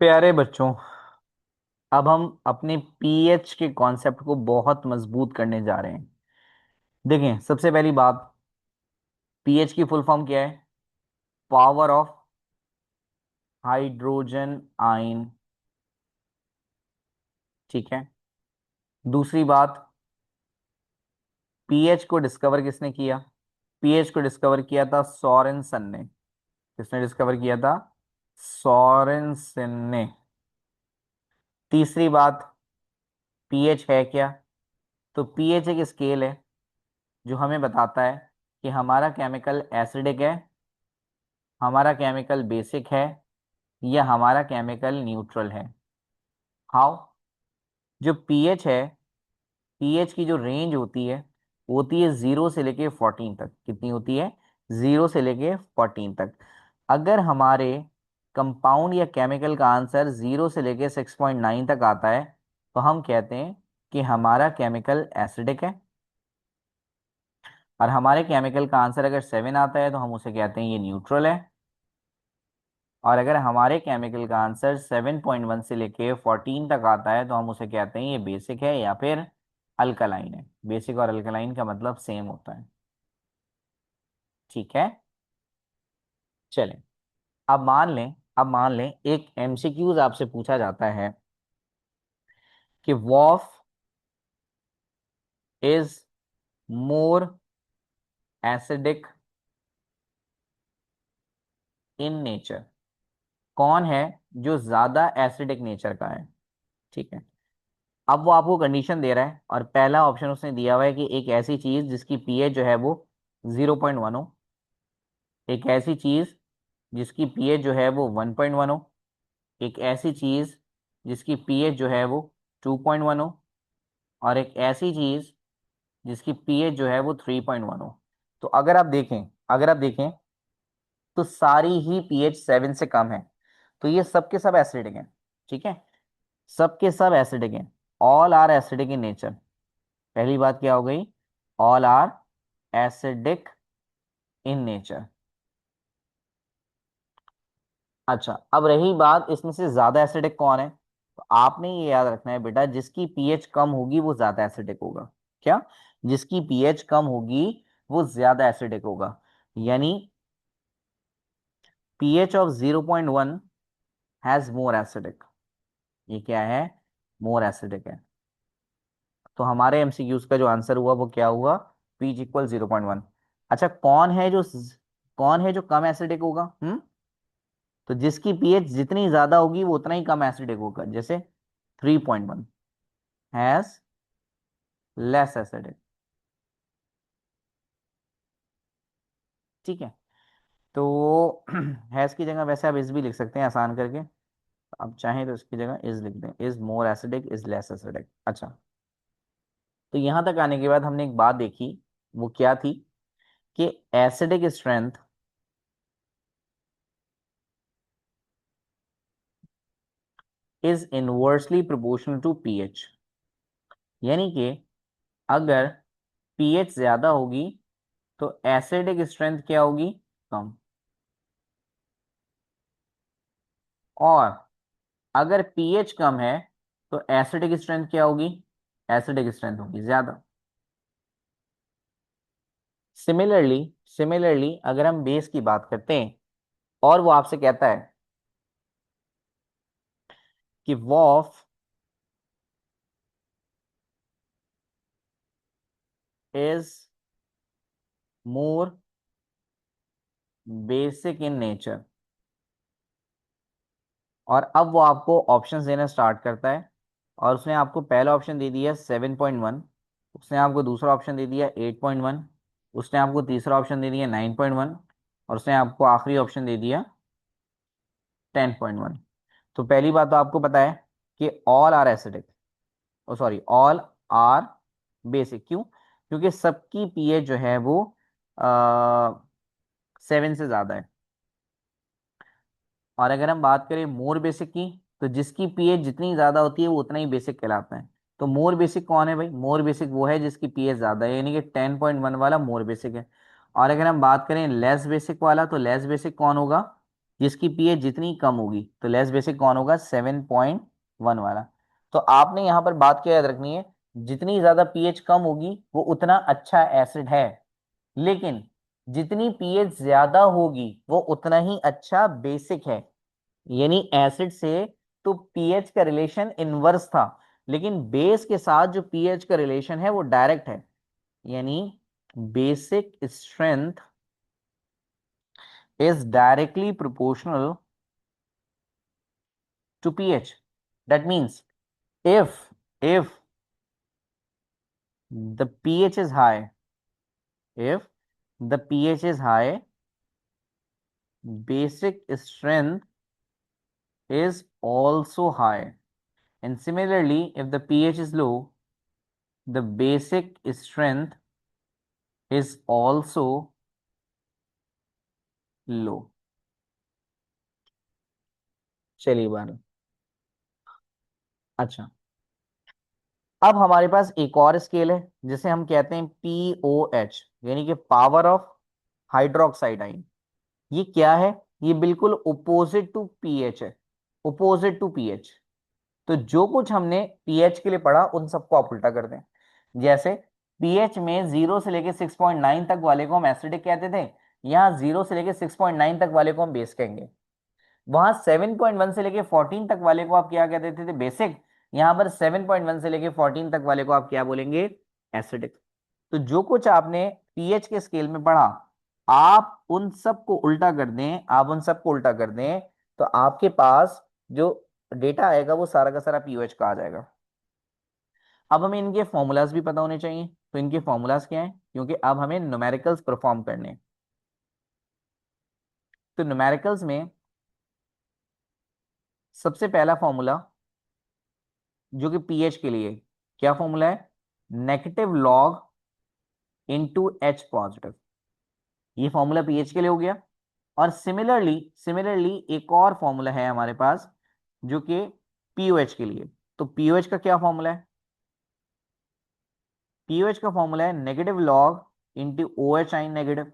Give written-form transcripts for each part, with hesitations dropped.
प्यारे बच्चों, अब हम अपने पीएच के कॉन्सेप्ट को बहुत मजबूत करने जा रहे हैं। देखें, सबसे पहली बात, पीएच की फुल फॉर्म क्या है? Power of hydrogen ion. ठीक है। दूसरी बात, पीएच को डिस्कवर किसने किया? पीएच को डिस्कवर किया था सोरेनसन ने। किसने डिस्कवर किया था? सोरेनसन ने। तीसरी बात, पीएच है क्या? तो पीएच एक स्केल है जो हमें बताता है कि हमारा केमिकल एसिडिक है, हमारा केमिकल बेसिक है, या हमारा केमिकल न्यूट्रल है। हाउ? जो पीएच है, पीएच की जो रेंज होती है 0 से लेके 14 तक। कितनी होती है? 0 से लेके 14 तक। अगर हमारे कंपाउंड या केमिकल का आंसर 0 से लेके 6.9 तक आता है तो हम कहते हैं कि हमारा केमिकल एसिडिक है। और हमारे केमिकल का आंसर अगर 7 आता है तो हम उसे कहते हैं ये न्यूट्रल है। और अगर हमारे केमिकल का आंसर 7.1 से लेके 14 तक आता है तो हम उसे कहते हैं ये बेसिक है या फिर अल्कलाइन है। बेसिक और अल्कलाइन का मतलब सेम होता है। ठीक है। चलें, अब मान लें एक एमसीक्यूज आपसे पूछा जाता है कि वॉफ is more acidic in nature. कौन है जो ज्यादा एसिडिक नेचर का है? ठीक है। अब वो आपको कंडीशन दे रहा है और पहला ऑप्शन उसने दिया हुआ है कि एक ऐसी चीज जिसकी पीएच जो है वो 0.1 हो, एक ऐसी चीज जिसकी पीएच जो है वो 1.1 हो, एक ऐसी चीज जिसकी पीएच जो है वो 2.1 हो, और एक ऐसी चीज जिसकी पीएच जो है वो 3.1 हो। तो अगर आप देखें तो सारी ही पीएच 7 से कम है। तो ये सबके सब एसिडिक हैं। ठीक है। सबके सब एसिडिक हैं। All are acidic in nature. पहली बात क्या हो गई? All are acidic in nature. अच्छा, अब रही बात इसमें से ज्यादा एसिडिक कौन है, तो आपने ये याद रखना है बेटा, जिसकी पीएच कम होगी वो ज्यादा एसिडिक होगा। क्या? जिसकी पीएच कम होगी वो ज्यादा एसिडिक होगा। यानी pH of 0.1 has more acidic. ये क्या है? मोर एसिडिक है। तो हमारे एमसीक्यूज का जो आंसर हुआ वो क्या हुआ? PH equal 0.1। अच्छा, कौन है जो कम एसिडिक होगा? तो जिसकी पीएच जितनी ज्यादा होगी वो उतना ही कम एसिडिक होगा। जैसे 3.1 हैज लेस एसिडिक। ठीक है। तो हैज की जगह वैसे आप इज भी लिख सकते हैं आसान करके। आप चाहें तो इसकी जगह इज लिख दें, is more acidic, is less acidic. अच्छा, तो यहां तक आने के बाद हमने एक बात देखी। वो क्या थी? कि acidic strength is inversely proportional to pH. यानी कि अगर पीएच ज्यादा होगी तो एसिडिक स्ट्रेंथ क्या होगी? कम। और अगर पीएच कम है तो एसिडिक स्ट्रेंथ क्या होगी? एसिडिक स्ट्रेंथ होगी ज्यादा। सिमिलरली सिमिलरली अगर हम बेस की बात करते हैं और वो आपसे कहता है कि वॉफ is more basic in nature, और अब वो आपको ऑप्शंस देना स्टार्ट करता है। और उसने आपको पहला ऑप्शन दे दिया 7.1, उसने आपको दूसरा ऑप्शन दे दिया 8.1, उसने आपको तीसरा ऑप्शन दे दिया 9.1, और उसने आपको आखिरी ऑप्शन दे दिया 10.1। तो पहली बात तो आपको पता है कि all are acidic, oh sorry, all are basic. क्यों? क्योंकि सबकी पीएच जो है वो 7 से ज्यादा है। और अगर हम बात करें मोर बेसिक की, तो जिसकी पीएच जितनी ज्यादा होती है वो उतना ही बेसिक कहलाता है। तो मोर बेसिक कौन है भाई? मोर बेसिक वो है जिसकी पीएच ज्यादा है, यानी कि 10.1 वाला मोर बेसिक है। और अगर हम बात करें लेस बेसिक वाला, तो लेस बेसिक कौन होगा? जिसकी पीएच जितनी कम होगी, तो लेस बेसिक कौन होगा? 7.1 वाला। तो आपने यहाँ पर बात क्या याद रखनी है, जितनी ज्यादा पीएच कम होगी वो उतना अच्छा एसिड है, लेकिन जितनी पीएच ज्यादा होगी वो उतना ही अच्छा बेसिक है। यानी एसिड से तो पीएच का रिलेशन इनवर्स था, लेकिन बेस के साथ जो पीएच का रिलेशन है वो डायरेक्ट है। यानी basic strength is directly proportional to pH. That means if the pH is high, if the pH is high, basic strength is also high. And similarly, if the pH is low, the basic strength is also low. चलिए बार। अच्छा, अब हमारे पास एक और scale है जिसे हम कहते हैं POH, यानी कि पावर ऑफ हाइड्रोक्साइड आयन। ये क्या है? ये बिल्कुल ओपोजिट टू पीएच है, ओपोजिट टू पीएच। तो जो कुछ हमने पीएच के लिए पढ़ा उन सबको आप उल्टा कर दें। जैसे पीएच में 0 से लेके 6.9 तक वाले को हम एसिडिक कहते थे, यहाँ 0 से लेके 6.9 तक वाले को हम बेस कहेंगे। वहां 7.1 से लेके 14 तक वाले को आप क्या कहते थे? बेसिक। यहाँ पर 7.1 से लेके 14 तक वाले को आप क्या बोलेंगे? एसिडिक। तो जो कुछ आपने पीएच के स्केल में पढ़ा, आप उन सब को उल्टा कर दें, आप उन सब को उल्टा कर दें, तो आपके पास जो डेटा आएगा वो सारा का सारा पीओएच का आ जाएगा। अब हमें इनके फॉर्मूलाज भी पता होने चाहिए। तो इनके फॉर्मूलाज क्या हैं, क्योंकि अब हमें न्यूमेरिकल्स परफॉर्म करने हैं। तो न्यूमेरिकल्स में सबसे पहला फॉर्मूला जो कि पीएच के लिए, क्या फॉर्मूला है? Negative log into H positive. ये फॉर्मूला पीएच के लिए हो गया। और सिमिलरली सिमिलरली एक और फॉर्मूला है हमारे पास जो कि पीओएच के लिए। तो पीओएच का क्या फॉर्मूला है? पीओएच का फॉर्मूला है negative log into O H ion negative.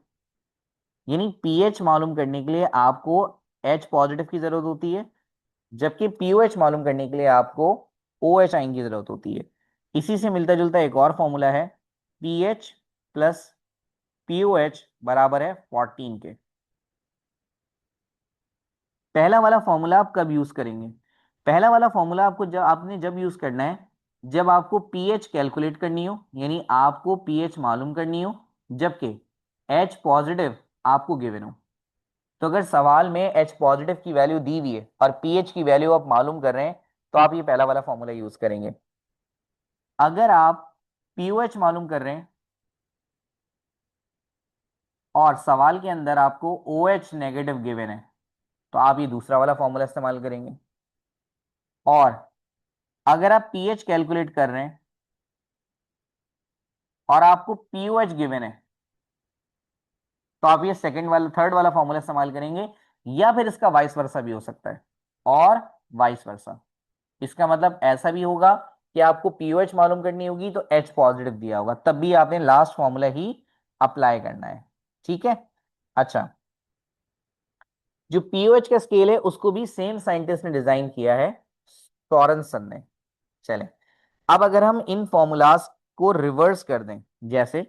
यानी पीएच मालूम करने के लिए आपको एच पॉजिटिव की जरूरत होती है, जबकि पीओएच मालूम करने के लिए आपको ओ एच आइन की जरूरत होती है। इसी से मिलता जुलता एक और फॉर्मूला है, पीएच प्लस पीओएच बराबर है 14 के। पहला वाला फॉर्मूला आप कब यूज करेंगे? पहला वाला फॉर्मूला आपको जब यूज करना है जब आपको पीएच कैलकुलेट करनी हो, यानी आपको पीएच मालूम करनी हो, जबकि एच पॉजिटिव आपको गिवन हो। तो अगर सवाल में एच पॉजिटिव की वैल्यू दी हुई है और पीएच की वैल्यू आप मालूम कर रहे हैं, तो आप ये पहला वाला फॉर्मूला यूज करेंगे। अगर आप पीओएच मालूम कर रहे हैं और सवाल के अंदर आपको ओ एच नेगेटिव गिवन है, तो आप ये दूसरा वाला फॉर्मूला इस्तेमाल करेंगे। और अगर आप पीएच कैलकुलेट कर रहे हैं और आपको पीओएच गिवन है, तो आप ये सेकंड वाला थर्ड वाला फॉर्मूला इस्तेमाल करेंगे। या फिर इसका वाइस वर्सा भी हो सकता है, और वाइस वर्सा। इसका मतलब ऐसा भी होगा कि आपको पीओएच मालूम करनी होगी तो एच पॉजिटिव दिया होगा, तब भी आपने लास्ट फॉर्मूला ही अप्लाई करना है। ठीक है। अच्छा, जो पीओएच का स्केल है उसको भी सेम साइंटिस्ट ने डिजाइन किया है, सोरेनसन ने। चले, अब अगर हम इन फॉर्मूलाज को रिवर्स कर दें, जैसे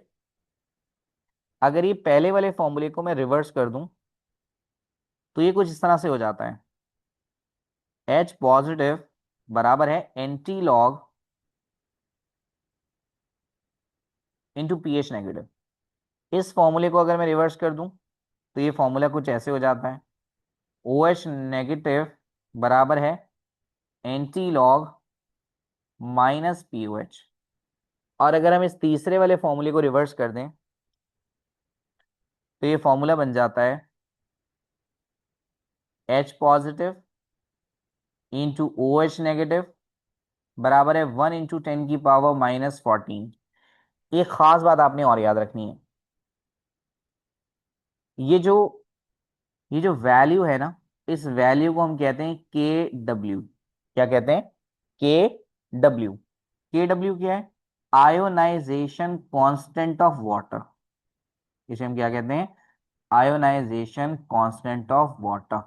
अगर ये पहले वाले फॉर्मूले को मैं रिवर्स कर दूं, तो ये कुछ इस तरह से हो जाता है, एच पॉजिटिव बराबर है anti log into pH negative. इस फॉर्मूले को अगर मैं रिवर्स कर दूं, तो ये फॉर्मूला कुछ ऐसे हो जाता है, ओ एच नेगेटिव बराबर है एंटी लॉग माइनस पीओएच। और अगर हम इस तीसरे वाले फॉर्मूले को रिवर्स कर दें, तो ये फॉर्मूला बन जाता है H positive into O H negative बराबर है 1 × 10⁻⁻14। एक खास बात आपने और याद रखनी है, ये जो ये जो वैल्यू है ना, इस वैल्यू को हम कहते हैं के डब्ल्यू। क्या कहते हैं? के डब्ल्यू। के डब्ल्यू क्या है? Ionization constant of water. इसे हम क्या कहते हैं? Ionization constant of water.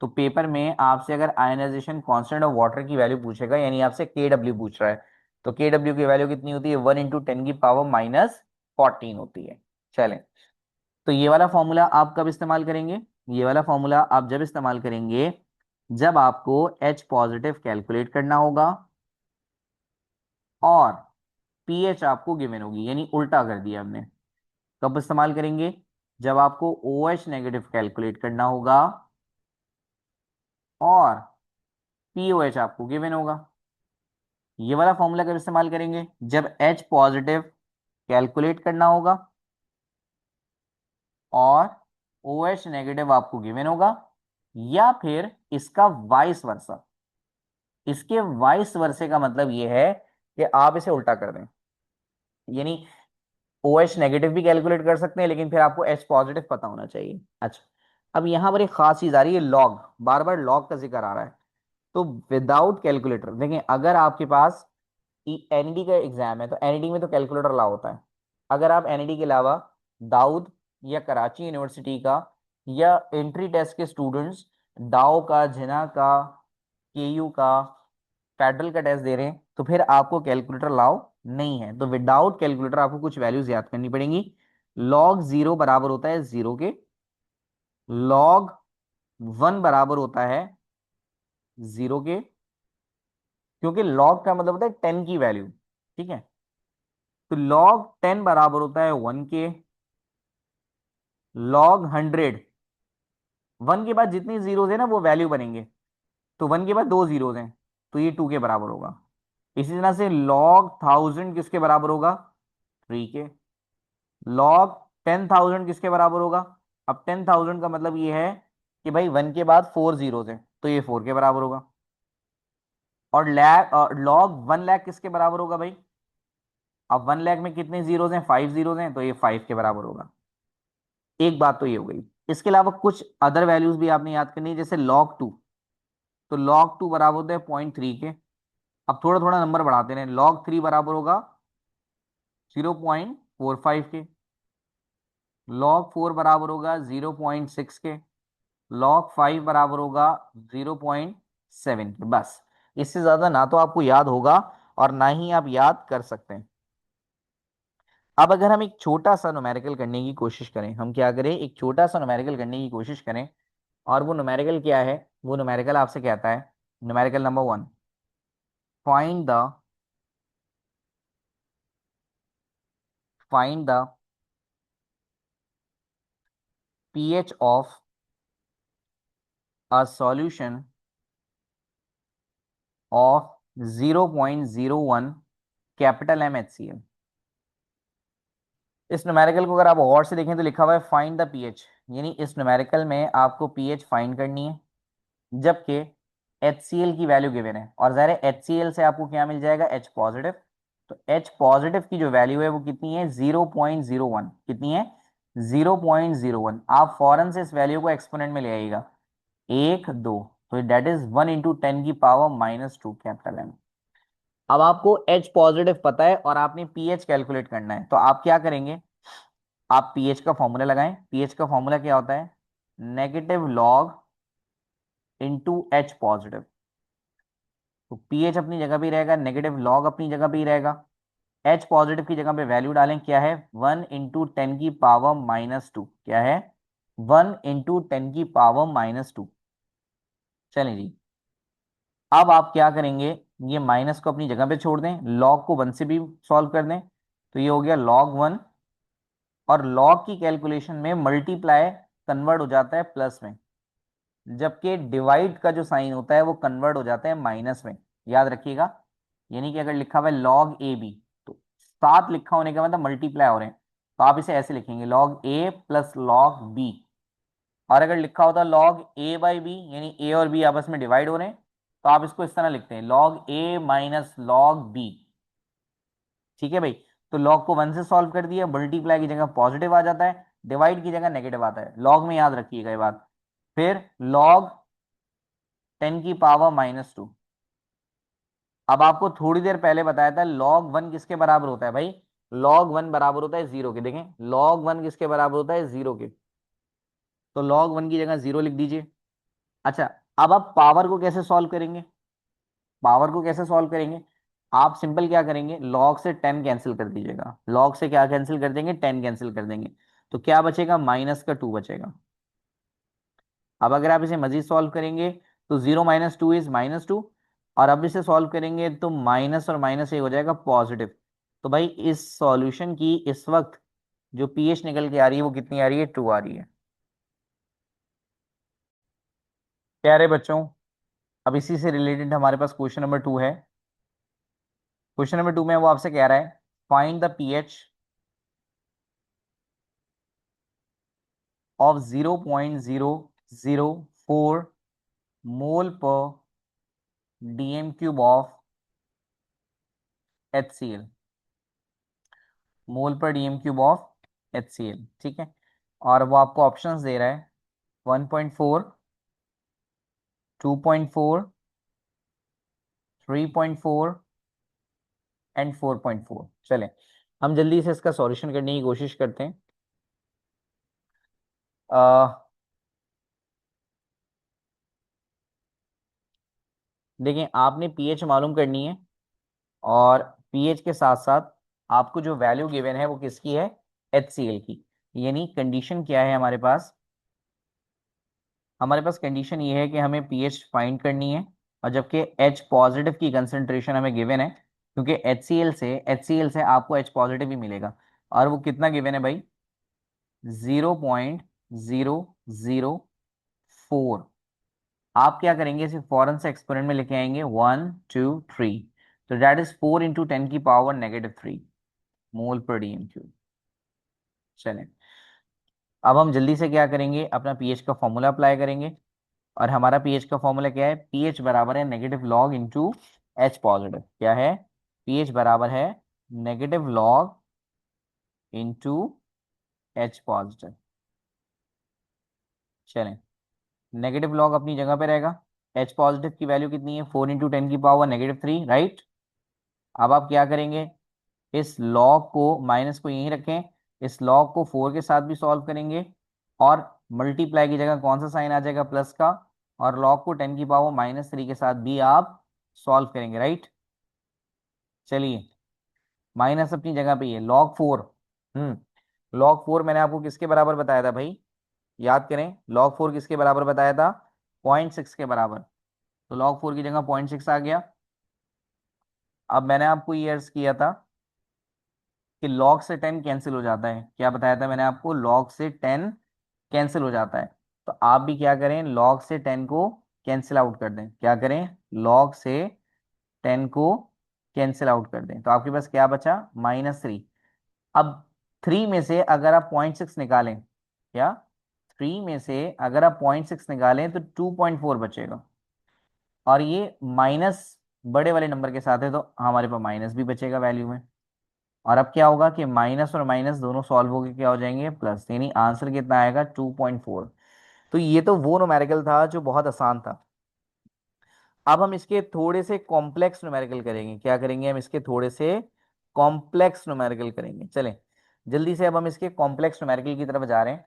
तो पेपर में आपसे अगर आयनाइजेशन कांस्टेंट ऑफ वाटर की वैल्यू पूछेगा, यानी आपसे KW पूछ रहा है, तो KW की वैल्यू कितनी होती है? 1 × 10⁻⁻14 होती है। चलें, तो ये वाला फॉर्मूला आप कब इस्तेमाल करेंगे? ये वाला फॉर्मूला आप जब इस्तेमाल करेंगे जब आपको H पॉजिटिव कैलकुलेट करना होगा और पीएच आपको गिवन होगी, यानी उल्टा कर दिया हमने। कब इस्तेमाल करेंगे? जब आपको OH नेगेटिव कैलकुलेट करना होगा और POH आपको गिवन होगा। ये वाला फॉर्मूला कब इस्तेमाल करेंगे? जब H पॉजिटिव कैलकुलेट करना होगा और OH नेगेटिव आपको गिवन होगा, या फिर इसका वाइस वर्सा। इसके वाइस वर्से का मतलब ये है कि आप इसे उल्टा कर दें, यानी OH नेगेटिव भी कैलकुलेट कर सकते हैं, लेकिन फिर आपको H पॉजिटिव पता होना चाहिए। अच्छा, अब यहां पर एक खास चीज आ रही है, लॉग। बार बार लॉग का जिक्र आ रहा है। तो विदाउट कैलकुलेटर देखें, अगर आपके पास एनईडी का एग्जाम है तो एनईडी में तो कैलकुलेटर अलाउ होता है। अगर आप एनईडी के अलावा दाऊद या कराची यूनिवर्सिटी का या एंट्री टेस्ट के स्टूडेंट्स डाउ का, जिना का, केयू का, फेडरल का टेस्ट दे रहे हैं, तो फिर आपको कैलकुलेटर अलाउ नहीं है। तो विदाउट कैलकुलेटर आपको कुछ वैल्यूज याद करनी पड़ेंगी। लॉग 0 बराबर होता है 0 के, लॉग 1 बराबर होता है 0 के, क्योंकि लॉग का मतलब होता है 10 की वैल्यू। ठीक है, तो लॉग 10 बराबर होता है 1 के, लॉग 100, 1 के बाद जितनी जीरोज है ना वो वैल्यू बनेंगे, तो 1 के बाद 2 जीरोज हैं, तो ये 2 के बराबर होगा। इसी तरह से लॉग 1000 किसके बराबर होगा? 3 के। लॉग 10,000 किसके बराबर होगा? अब 10,000 का मतलब ये है कि भाई 1 के बाद 4 जीरोज हैं, तो ये 4 के बराबर होगा। और लॉग 1 लाख किसके बराबर होगा भाई? अब 1 लाख में कितने जीरोज हैं? 5 जीरोज हैं, तो ये 5 के बराबर होगा। एक बात तो ये हो गई। इसके अलावा कुछ अदर वैल्यूज भी आपने याद करनी है, जैसे log 2। तो log 2 बराबर होता है 0.3 के। अब थोड़ा थोड़ा नंबर बढ़ाते रहे, log 3 बराबर होगा 0.45 के, log 4 बराबर होगा 0.6 के, log 5 बराबर होगा 0.7 के। बस, इससे ज्यादा ना तो आपको याद होगा और ना ही आप याद कर सकते हैं। अब अगर हम एक छोटा सा न्यूमेरिकल करने की कोशिश करें, हम क्या करें, एक छोटा सा न्यूमेरिकल करने की कोशिश करें, और वो न्यूमेरिकल क्या है? वो न्यूमेरिकल आपसे कहता है, numerical number 1, find the find the pH of a solution of 0.01 capital M HCl। इस न्यूमेरिकल को अगर आप गौर से देखें तो लिखा हुआ है फाइंड द पीएच, यानी इस न्यूमेरिकल में आपको पीएच फाइंड करनी है, जबकि HCl की वैल्यू गिवन है। और ज़ाहिर है HCl से आपको क्या मिल जाएगा? H positive. तो H पॉजिटिव की जो वैल्यू है वो कितनी है? 0.01। कितनी है? 0.01। आप फौरन से इस वैल्यू को एक्सपोनेंट में ले आइएगा, 1 2, तो डेट इज 1 × 10⁻⁻2 कैपिटल M। अब आपको H पॉजिटिव पता है और आपने पीएच कैलकुलेट करना है, तो आप क्या करेंगे? आप पीएच का फॉर्मूला लगाएं। पीएच का फॉर्मूला क्या होता है? Negative log into H positive. तो पीएच अपनी जगह पे ही रहेगा, नेगेटिव लॉग अपनी जगह पे ही रहेगा। H पॉजिटिव की जगह पे वैल्यू डालें, क्या है? 1 × 10⁻⁻2। क्या है? 1 × 10⁻⁻2। चलें जी, अब आप क्या करेंगे? ये माइनस को अपनी जगह पे छोड़ दें, लॉग को 1 से भी सॉल्व कर दें, तो ये हो गया log 1। और लॉग की कैलकुलेशन में मल्टीप्लाई कन्वर्ट हो जाता है प्लस में, जबकि डिवाइड का जो साइन होता है वो कन्वर्ट हो जाता है माइनस में। याद रखिएगा, यानी कि अगर लिखा हुआ है log AB, तो साथ लिखा होने का मतलब मल्टीप्लाई हो रहे हैं, तो आप इसे ऐसे लिखेंगे log A plus log B। और अगर लिखा होता log A/B, यानी A और B आपस में डिवाइड हो रहे हैं, तो आप इसको इस तरह लिखते हैं log A minus log B। ठीक है भाई, तो log को 1 से सॉल्व कर दिया, मल्टीप्लाई की जगह पॉजिटिव आ जाता है, डिवाइड की जगह नेगेटिव आता है। log में याद रखिएगा ये बात। फिर log 10⁻⁻2। अब आपको थोड़ी देर पहले बताया था log 1 किसके बराबर होता है भाई? log 1 बराबर होता है 0 के। देखें, log 1 किसके बराबर होता है? 0 के। तो log 1 की जगह 0 लिख दीजिए। अच्छा, अब आप पावर को कैसे सॉल्व करेंगे? पावर को कैसे सॉल्व करेंगे? आप सिंपल क्या करेंगे, लॉग से 10 कैंसिल कर दीजिएगा। लॉग से क्या कैंसिल कर देंगे, 10 कैंसिल कर देंगे। तो क्या बचेगा, -2 बचेगा। अब अगर आप इसे मजीद सॉल्व करेंगे तो 0 - 2 इज -2। और अब इसे सॉल्व करेंगे तो माइनस और माइनस एक हो जाएगा पॉजिटिव। तो भाई इस सॉल्यूशन की इस वक्त जो पीएच निकल के आ रही है वो कितनी आ रही है, 2 आ रही है। प्यारे बच्चों, अब इसी से रिलेटेड हमारे पास क्वेश्चन नंबर 2 है। क्वेश्चन नंबर 2 में वो आपसे कह रहा है, फाइंड द पीएच ऑफ 0.004 मोल पर DM³ ऑफ HCl। मोल पर DM³ ऑफ HCl, ठीक है। और वो आपको ऑप्शंस दे रहा है, 1.4, 2.4, 3.4 एंड 4.4। चलें, हम जल्दी से इसका सॉल्यूशन करने की कोशिश करते हैं। अ, देखें, आपने पीएच मालूम करनी है, और पीएच के साथ साथ आपको जो वैल्यू गिवन है वो किसकी है, HCl की। यानी कंडीशन क्या है हमारे पास, हमारे पास कंडीशन ये है कि हमें पीएच फाइंड करनी है, और जबकि H पॉजिटिव की कंसंट्रेशन हमें गिवन है, क्योंकि HCl से आपको H पॉजिटिव ही मिलेगा। और वो कितना गिवन है भाई, 0.004। आप क्या करेंगे, इसे फौरन से एक्सपेरिमेंट में लेके आएंगे, 1 2 3। तो दैट इज 4 × 10⁻³ मोल पर DM³। चलें, अब हम जल्दी से क्या करेंगे, अपना पीएच का फॉर्मूला अप्लाई करेंगे। और हमारा पीएच का फॉर्मूला क्या है, पीएच बराबर है negative log into H positive. क्या है, पीएच बराबर है negative log into H positive. चलें, नेगेटिव लॉग अपनी जगह पे रहेगा। H पॉजिटिव की वैल्यू कितनी है, 4 × 10⁻³ राइट। अब आप क्या करेंगे, इस लॉग को, माइनस को यहीं रखें, इस लॉग को 4 के साथ भी सॉल्व करेंगे, और मल्टीप्लाई की जगह कौन सा साइन आ जाएगा, प्लस का। और लॉग को 10⁻³ के साथ भी आप सॉल्व करेंगे राइट। चलिए, माइनस अपनी जगह पे ही है, log 4। log 4 मैंने आपको किसके बराबर बताया था भाई, याद करें, log 4 किसके बराबर बताया था, 0.6 के बराबर। तो log 4 की जगह 0.6 आ गया। अब मैंने आपको ये अर्ज किया था कि log से 10 कैंसिल हो जाता है। क्या बताया था मैंने आपको, log से 10 कैंसिल हो जाता है। तो आप भी क्या करें, log से 10 को कैंसिल आउट कर दें। क्या करें, log से 10 को कैंसिल आउट कर दें। तो आपके पास क्या बचा, -3। अब 3 में से अगर आप 0.6 निकालें, क्या, 3 में से अगर आप 0.6 निकालें तो 2.4 बचेगा। और ये माइनस बड़े वाले नंबर के साथ है, तो हमारे पास माइनस भी बचेगा वैल्यू में। और अब क्या होगा कि माइनस और माइनस दोनों सॉल्व होकर क्या हो जाएंगे, प्लस। यानी आंसर कितना आएगा, 2.4। तो ये तो वो न्यूमेरिकल था जो बहुत आसान था। अब हम इसके थोड़े से कॉम्प्लेक्स न्यूमेरिकल करेंगे। क्या करेंगे, हम इसके थोड़े से कॉम्प्लेक्स न्यूमेरिकल करेंगे। चलें, जल्दी से अब हम इसके कॉम्प्लेक्स न्यूमेरिकल की तरफ जा रहे हैं।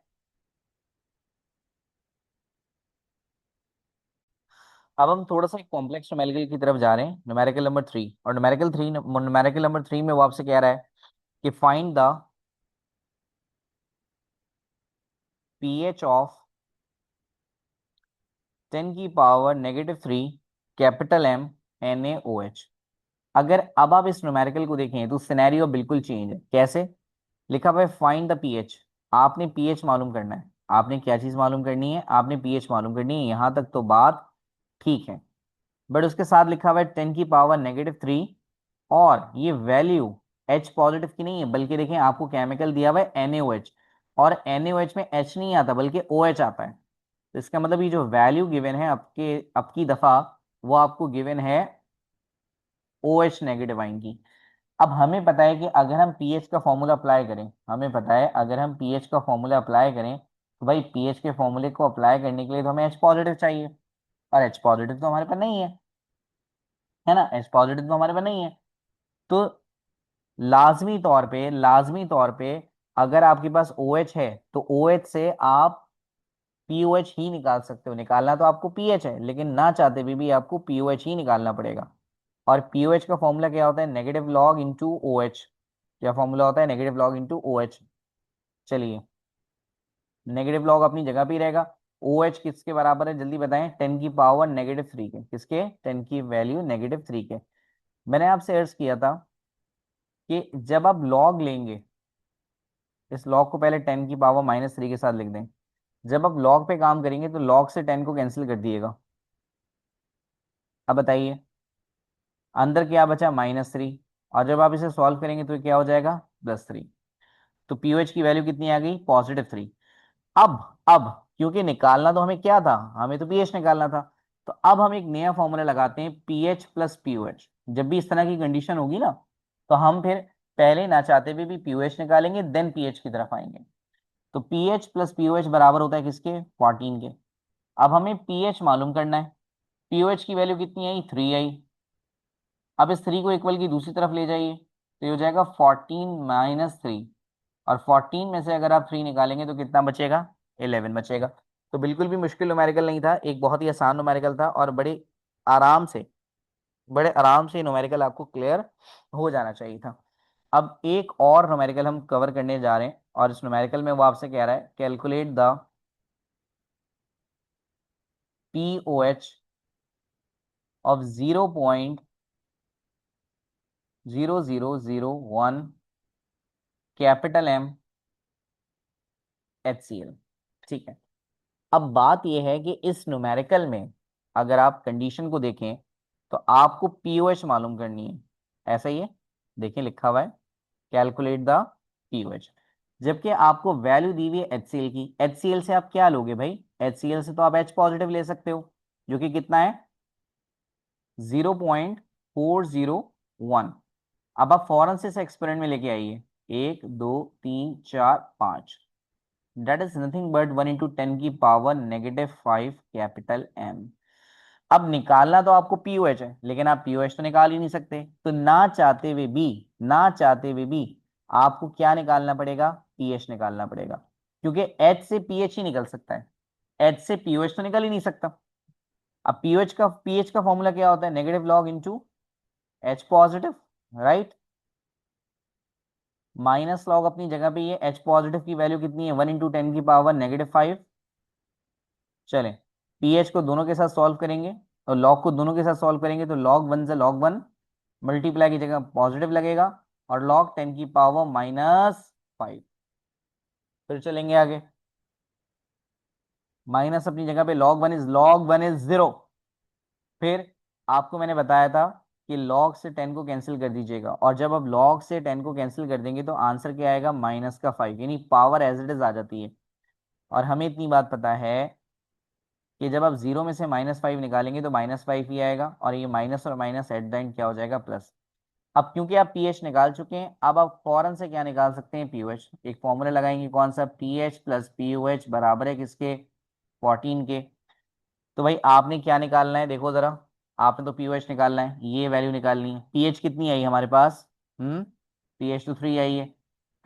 अब हम थोड़ा सा कॉम्प्लेक्स न्यूमेरिकल की तरफ जा रहे हैं, न्यूमेरिकल नंबर 3। और न्यूमेरिकल नंबर 3 में वो आपसे कह रहा है कि find the pH of 10⁻³ capital M NaOH। अगर अब आप इस न्यूमेरिकल को देखें तो सिनेरियो बिल्कुल चेंज है। कैसे, लिखा हुआ है फाइंड द पीएच। आपने पीएच मालूम करना है। आपने क्या चीज मालूम करनी है, आपने पीएच मालूम करनी है। यहां तक तो बात ठीक है, बट उसके साथ लिखा हुआ है 10⁻³ और ये वैल्यू H पॉजिटिव की नहीं है, बल्कि देखें आपको केमिकल दिया हुआ है NaOH, और NaOH में H नहीं आता बल्कि OH आता है। तो इसका मतलब ये जो वैल्यू गिवन है आपके, अब की दफा वो आपको गिवन है OH नेगेटिव आइन की। अब हमें पता है कि अगर हम पीएच का फॉर्मूला अप्लाई करें, हमें पता है अगर हम पीएच का फॉर्मूला अप्लाई करें तो भाई पीएच के फॉर्मूले को अप्लाई करने के लिए तो हमें H पॉजिटिव चाहिए, और H पॉजिटिव तो हमारे पास नहीं है ना, H पॉजिटिव तो हमारे पास नहीं है। तो लाजमी तौर पे अगर आपके पास OH है तो OH से आप पीओएच ही निकाल सकते हो। निकालना तो आपको पीएच है, लेकिन ना चाहते हुए भी आपको पीओएच ही निकालना पड़ेगा। और पीओएच का फॉर्मूला क्या होता है? Negative log into O H. क्या फॉर्मूला होता है? Negative log into O H. चलिए, नेगेटिव लॉग अपनी जगह पे ही रहेगा। ओ एच किसके बराबर है जल्दी बताएं? 10⁻³ के। किसके? 10 की वैल्यू -3 के। मैंने आपसे अर्ज किया था कि जब आप लॉग लेंगे, इस लॉग को पहले 10⁻³ के साथ लिख दें। जब आप लॉग पे काम करेंगे तो लॉग से 10 को कैंसिल कर दिएगा। अब बताइए, अंदर क्या बचा? -3। और जब आप इसे सॉल्व करेंगे तो क्या हो जाएगा? +3। तो पीओएच की वैल्यू कितनी आ गई? +3। अब क्योंकि निकालना तो हमें क्या था? हमें तो पीएच निकालना था। तो अब हम एक नया फॉर्मूला लगाते हैं, पीएच प्लस पीओएच। जब भी इस तरह की कंडीशन होगी ना, तो हम फिर पहले ना चाहते हुए भी पीओएच निकालेंगे, देन पीएच की तरफ आएंगे। तो पीएच प्लस पीओएच बराबर होता है किसके? 14 के। अब हमें पीएच मालूम करना है। पीओएच की वैल्यू कितनी आई? 3 आई। अब इस 3 को इक्वल की दूसरी तरफ ले जाइए, तो ये हो जाएगा 14 - 3। और 14 में से अगर आप 3 निकालेंगे तो कितना बचेगा? 11 बचेगा। तो बिल्कुल भी मुश्किल न्यूमेरिकल नहीं था, एक बहुत ही आसान न्यूमेरिकल था, और आराम से बड़े आराम से न्यूमेरिकल आपको क्लियर हो जाना चाहिए था। अब एक और न्यूमेरिकल हम कवर करने जा रहे हैं, और इस न्यूमेरिकल में वो आपसे कह रहा है calculate the pOH of 0.0001 capital M HCl। ठीक है। अब बात यह है कि इस न्यूमेरिकल में अगर आप कंडीशन को देखें तो आपको पीओएच मालूम करनी है। ऐसा ही है, देखिए लिखा हुआ है कैलकुलेट द पीओएच। जबकि आपको वैल्यू दी हुई है HCl की। HCl से आप क्या लोगे भाई? HCl से तो आप H पॉजिटिव ले सकते हो, जो कि कितना है? 0.401। अब आप फौरन से इस एक्सपेरिमेंट में लेके आइए। 1 2 3 4 5, that is nothing but 1 × 10⁻⁻5 capital M। अब निकालना तो आपको पीओएच है, लेकिन आप पीओएच तो निकाल ही नहीं सकते। तो ना चाहते हुए भी आपको क्या निकालना पड़ेगा? पीएच निकालना पड़ेगा, क्योंकि एच से पीएच ही निकल सकता है। एच से पीओएच तो निकल ही नहीं सकता। अब पीएच का फॉर्मूला क्या होता है? Negative log into H positive, right. Minus log अपनी जगह पे ही है। एच पॉजिटिव की वैल्यू कितनी है? 1 × 10⁻⁻5। चलें, पीएच को दोनों के साथ सॉल्व करेंगे, और लॉग को दोनों के साथ सॉल्व करेंगे तो log 1 से log 1, मल्टीप्लाई की जगह पॉजिटिव लगेगा, और log 10⁻⁻5। फिर चलेंगे आगे। माइनस अपनी जगह पे log 1 इज 0। फिर आपको मैंने बताया था कि log से 10 को कैंसिल कर दीजिएगा, और जब आप log से 10 को कैंसिल कर देंगे तो आंसर क्या आएगा? -5, यानी पावर एज इट इज आ जाती है। और हमें इतनी बात पता है कि जब आप 0 में से -5 निकालेंगे तो -5 ही आएगा, और ये माइनस और माइनस एट द एंड क्या हो जाएगा? प्लस। अब क्योंकि आप पीएच निकाल चुके हैं, अब आप फौरन से क्या निकाल सकते हैं? पीओएच। एक फॉर्मूला लगाएंगे, कौन सा? पीएच प्लस पीओएच बराबर है किसके? 14 के। तो भाई आपने क्या निकालना है? देखो जरा, आपने तो पीओएच निकालना है, ये वैल्यू निकालनी है। पीएच कितनी आई हमारे पास? पीएच तो 3 आई है।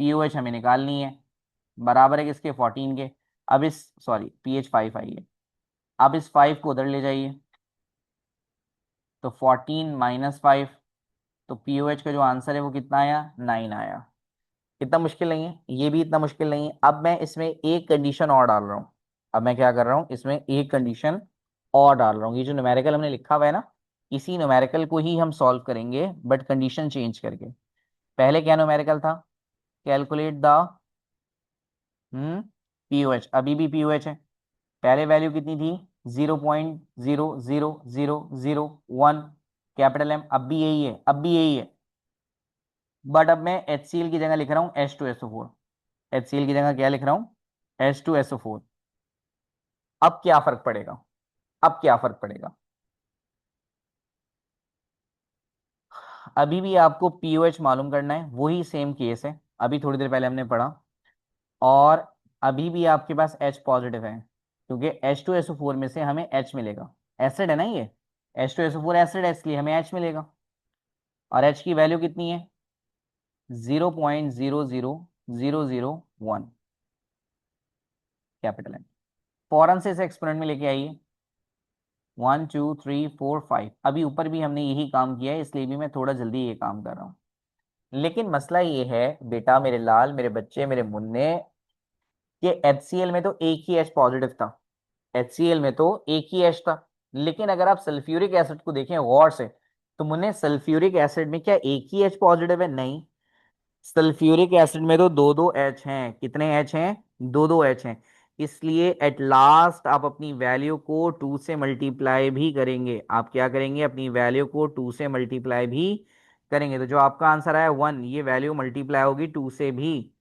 पीओएच हमें निकालनी है, बराबर है किसके? 14 के। अब इस सॉरी, पीएच 5 आई है। अब इस 5 को उधर ले जाइए, तो 14 - 5, तो पीओएच का जो आंसर है वो कितना आया? 9 आया। इतना मुश्किल नहीं है, ये भी इतना मुश्किल नहीं है। अब मैं इसमें एक कंडीशन और डाल रहा हूँ। अब मैं क्या कर रहा हूँ? इसमें एक कंडीशन और डाल रहा हूँ। ये जो न्यूमेरिकल हमने लिखा हुआ है ना, इसी न्यूमेरिकल को ही हम सॉल्व करेंगे, बट कंडीशन चेंज करके। पहले क्या न्यूमेरिकल था? Calculate the pOH. अभी भी पीओएच है। पहले वैल्यू कितनी थी? 0.00001 कैपिटल एम। अब भी यही है, अब भी यही है। बट अब मैं HCl की जगह लिख रहा हूँ H2SO4। HCl की जगह क्या लिख रहा हूँ? H2SO4। अब क्या फर्क पड़ेगा? अब क्या फर्क पड़ेगा? अभी भी आपको पीओएच मालूम करना है, वही सेम केस है, अभी थोड़ी देर पहले हमने पढ़ा। और अभी भी आपके पास H पॉजिटिव है, क्योंकि H2SO4 में से हमें H मिलेगा। एसिड है ना ये, H2SO4 एसिड है, इसलिए हमें H मिलेगा। और H की वैल्यू कितनी है? 0.00001 कैपिटल है। फौरन से इसे एक्सपोनेंट में लेके आइए। 1 2 3 4 5, अभी ऊपर भी हमने यही काम किया है, इसलिए भी मैं थोड़ा जल्दी ये काम कर रहा हूँ। लेकिन मसला ये है बेटा, मेरे लाल, मेरे बच्चे, मेरे मुन्ने, कि HCl में तो एक ही H पॉजिटिव था। HCl में तो एक ही H था। लेकिन अगर आप सल्फ्यूरिक एसिड को देखें गौर से, तो मुन्ने सल्फ्यूरिक एसिड में क्या एक ही H पॉजिटिव है? नहीं, सल्फ्यूरिक एसिड में तो दो दो एच हैं। कितने एच हैं? दो दो एच हैं। इसलिए एट लास्ट आप अपनी वैल्यू को 2 से मल्टीप्लाई भी करेंगे। आप क्या करेंगे? अपनी वैल्यू को 2 से मल्टीप्लाई भी करेंगे। तो जो आपका आंसर आया 1, ये वैल्यू मल्टीप्लाई होगी 2 से भी।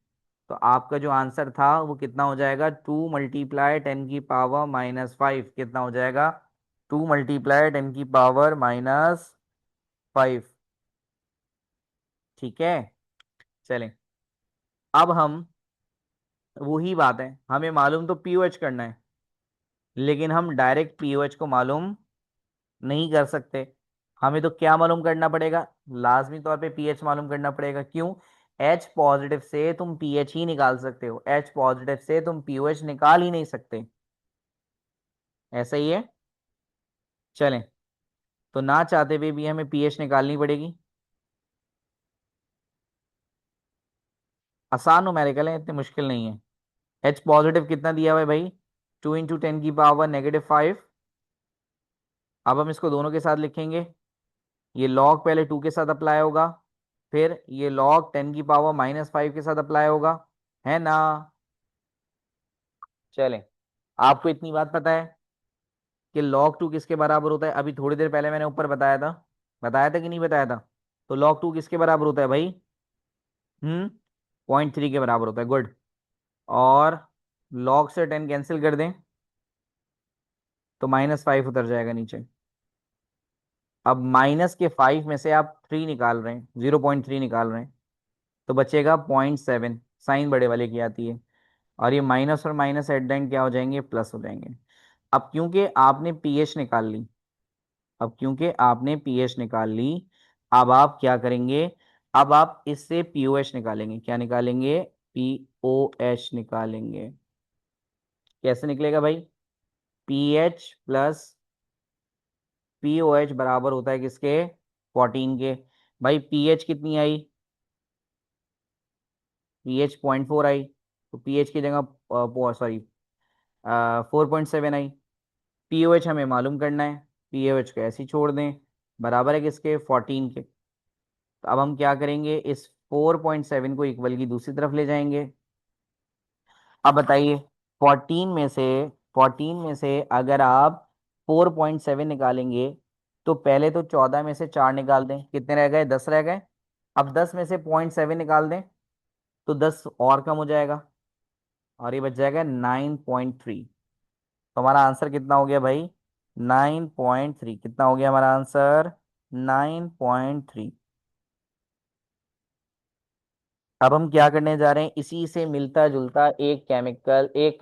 तो आपका जो आंसर था वो कितना हो जाएगा? 2 × 10⁻⁻⁵ कितना हो जाएगा? 2 × 10⁻⁻5। ठीक है, चलें। अब हम, वही बात है, हमें मालूम तो पीओएच करना है, लेकिन हम डायरेक्ट पीओएच को मालूम नहीं कर सकते। हमें तो क्या मालूम करना पड़ेगा? लाजमी तौर पे पीएच मालूम करना पड़ेगा। क्यों? एच पॉजिटिव से तुम पीएच ही निकाल सकते हो, एच पॉजिटिव से तुम पीओएच निकाल ही नहीं सकते। ऐसा ही है। चलें, तो ना चाहते हुए भी हमें पीएच निकालनी पड़ेगी। आसान न्यूमेरिकल है, इतनी मुश्किल नहीं है। एच पॉजिटिव कितना दिया हुआ है भाई? 2 × 10⁻⁻5। अब हम इसको दोनों के साथ लिखेंगे। ये लॉग पहले 2 के साथ अप्लाई होगा, फिर ये लॉग 10⁻⁻5 के साथ अप्लाई होगा, है ना? चलें, आपको इतनी बात पता है कि log 2 किसके बराबर होता है? अभी थोड़ी देर पहले मैंने ऊपर बताया था कि नहीं बताया था? तो log 2 किसके बराबर होता है भाई? 0.3 के बराबर होता है। गुड। और log से 10 कैंसिल कर दें तो -5 उतर जाएगा नीचे। अब माइनस के 5 में से आप 3 निकाल रहे हैं, 0.3 निकाल रहे हैं, तो बचेगा 0.7। साइन बड़े वाले की आती है। और ये माइनस और माइनस एट द एंड क्या हो जाएंगे? प्लस हो जाएंगे। अब क्योंकि आपने पीएच निकाल ली, अब क्योंकि आपने पीएच निकाल ली, अब आप क्या करेंगे? अब आप इससे पीओएच निकालेंगे। क्या निकालेंगे? पीओएच निकालेंगे। कैसे निकलेगा भाई? पीएच प्लस पीओएच बराबर होता है किसके? 14 के। भाई पीएच कितनी आई? पीएच 0.4 आई, तो पीएच की जगह सॉरी 4.7 आई। पीओएच हमें मालूम करना है, पीओएच को ऐसे ही छोड़ दें, बराबर है किसके? 14 के। तो अब हम क्या करेंगे? इस 4.7 को इक्वल की दूसरी तरफ ले जाएंगे। अब बताइए, 14 में से 14 में से अगर आप 4.7 निकालेंगे, तो पहले तो 14 में से 4 निकाल दें, कितने रह गए? 10 रह गए। अब 10 में से 0.7 निकाल दें तो 10 और कम हो जाएगा, और ये बच जाएगा 9.3। तो हमारा आंसर कितना हो गया भाई? 9.3। कितना हो गया हमारा आंसर? 9.3। अब हम क्या करने जा रहे हैं? इसी से मिलता जुलता एक केमिकल, एक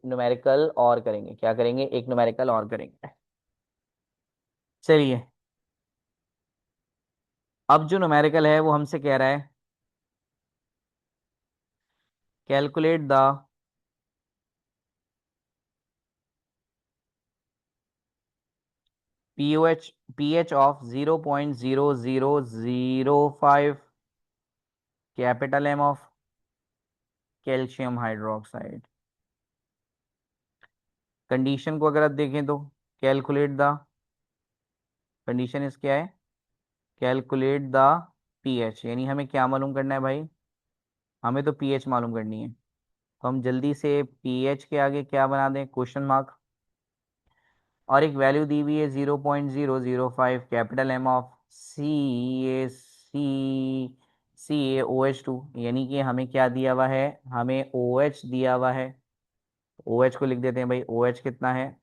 न्यूमेरिकल और करेंगे। क्या करेंगे? एक न्यूमेरिकल और करेंगे। चलिए, अब जो न्यूमेरिकल है वो हमसे कह रहा है calculate the pOH pH of 0.0005 capital M of calcium hydroxide. Condition को अगर आप देखें तो कैलकुलेट द, कंडीशन इस क्या है? कैलकुलेट द पीएच, यानी हमें क्या मालूम करना है भाई? हमें तो पीएच मालूम करनी है। तो हम जल्दी से पीएच के आगे क्या बना दें? Question mark. और एक वैल्यू दी हुई है 0.005 कैपिटल एम ऑफ CaCaOH2, यानी कि हमें क्या दिया हुआ है? हमें OH दिया हुआ है। OH को लिख देते हैं भाई। OH कितना है?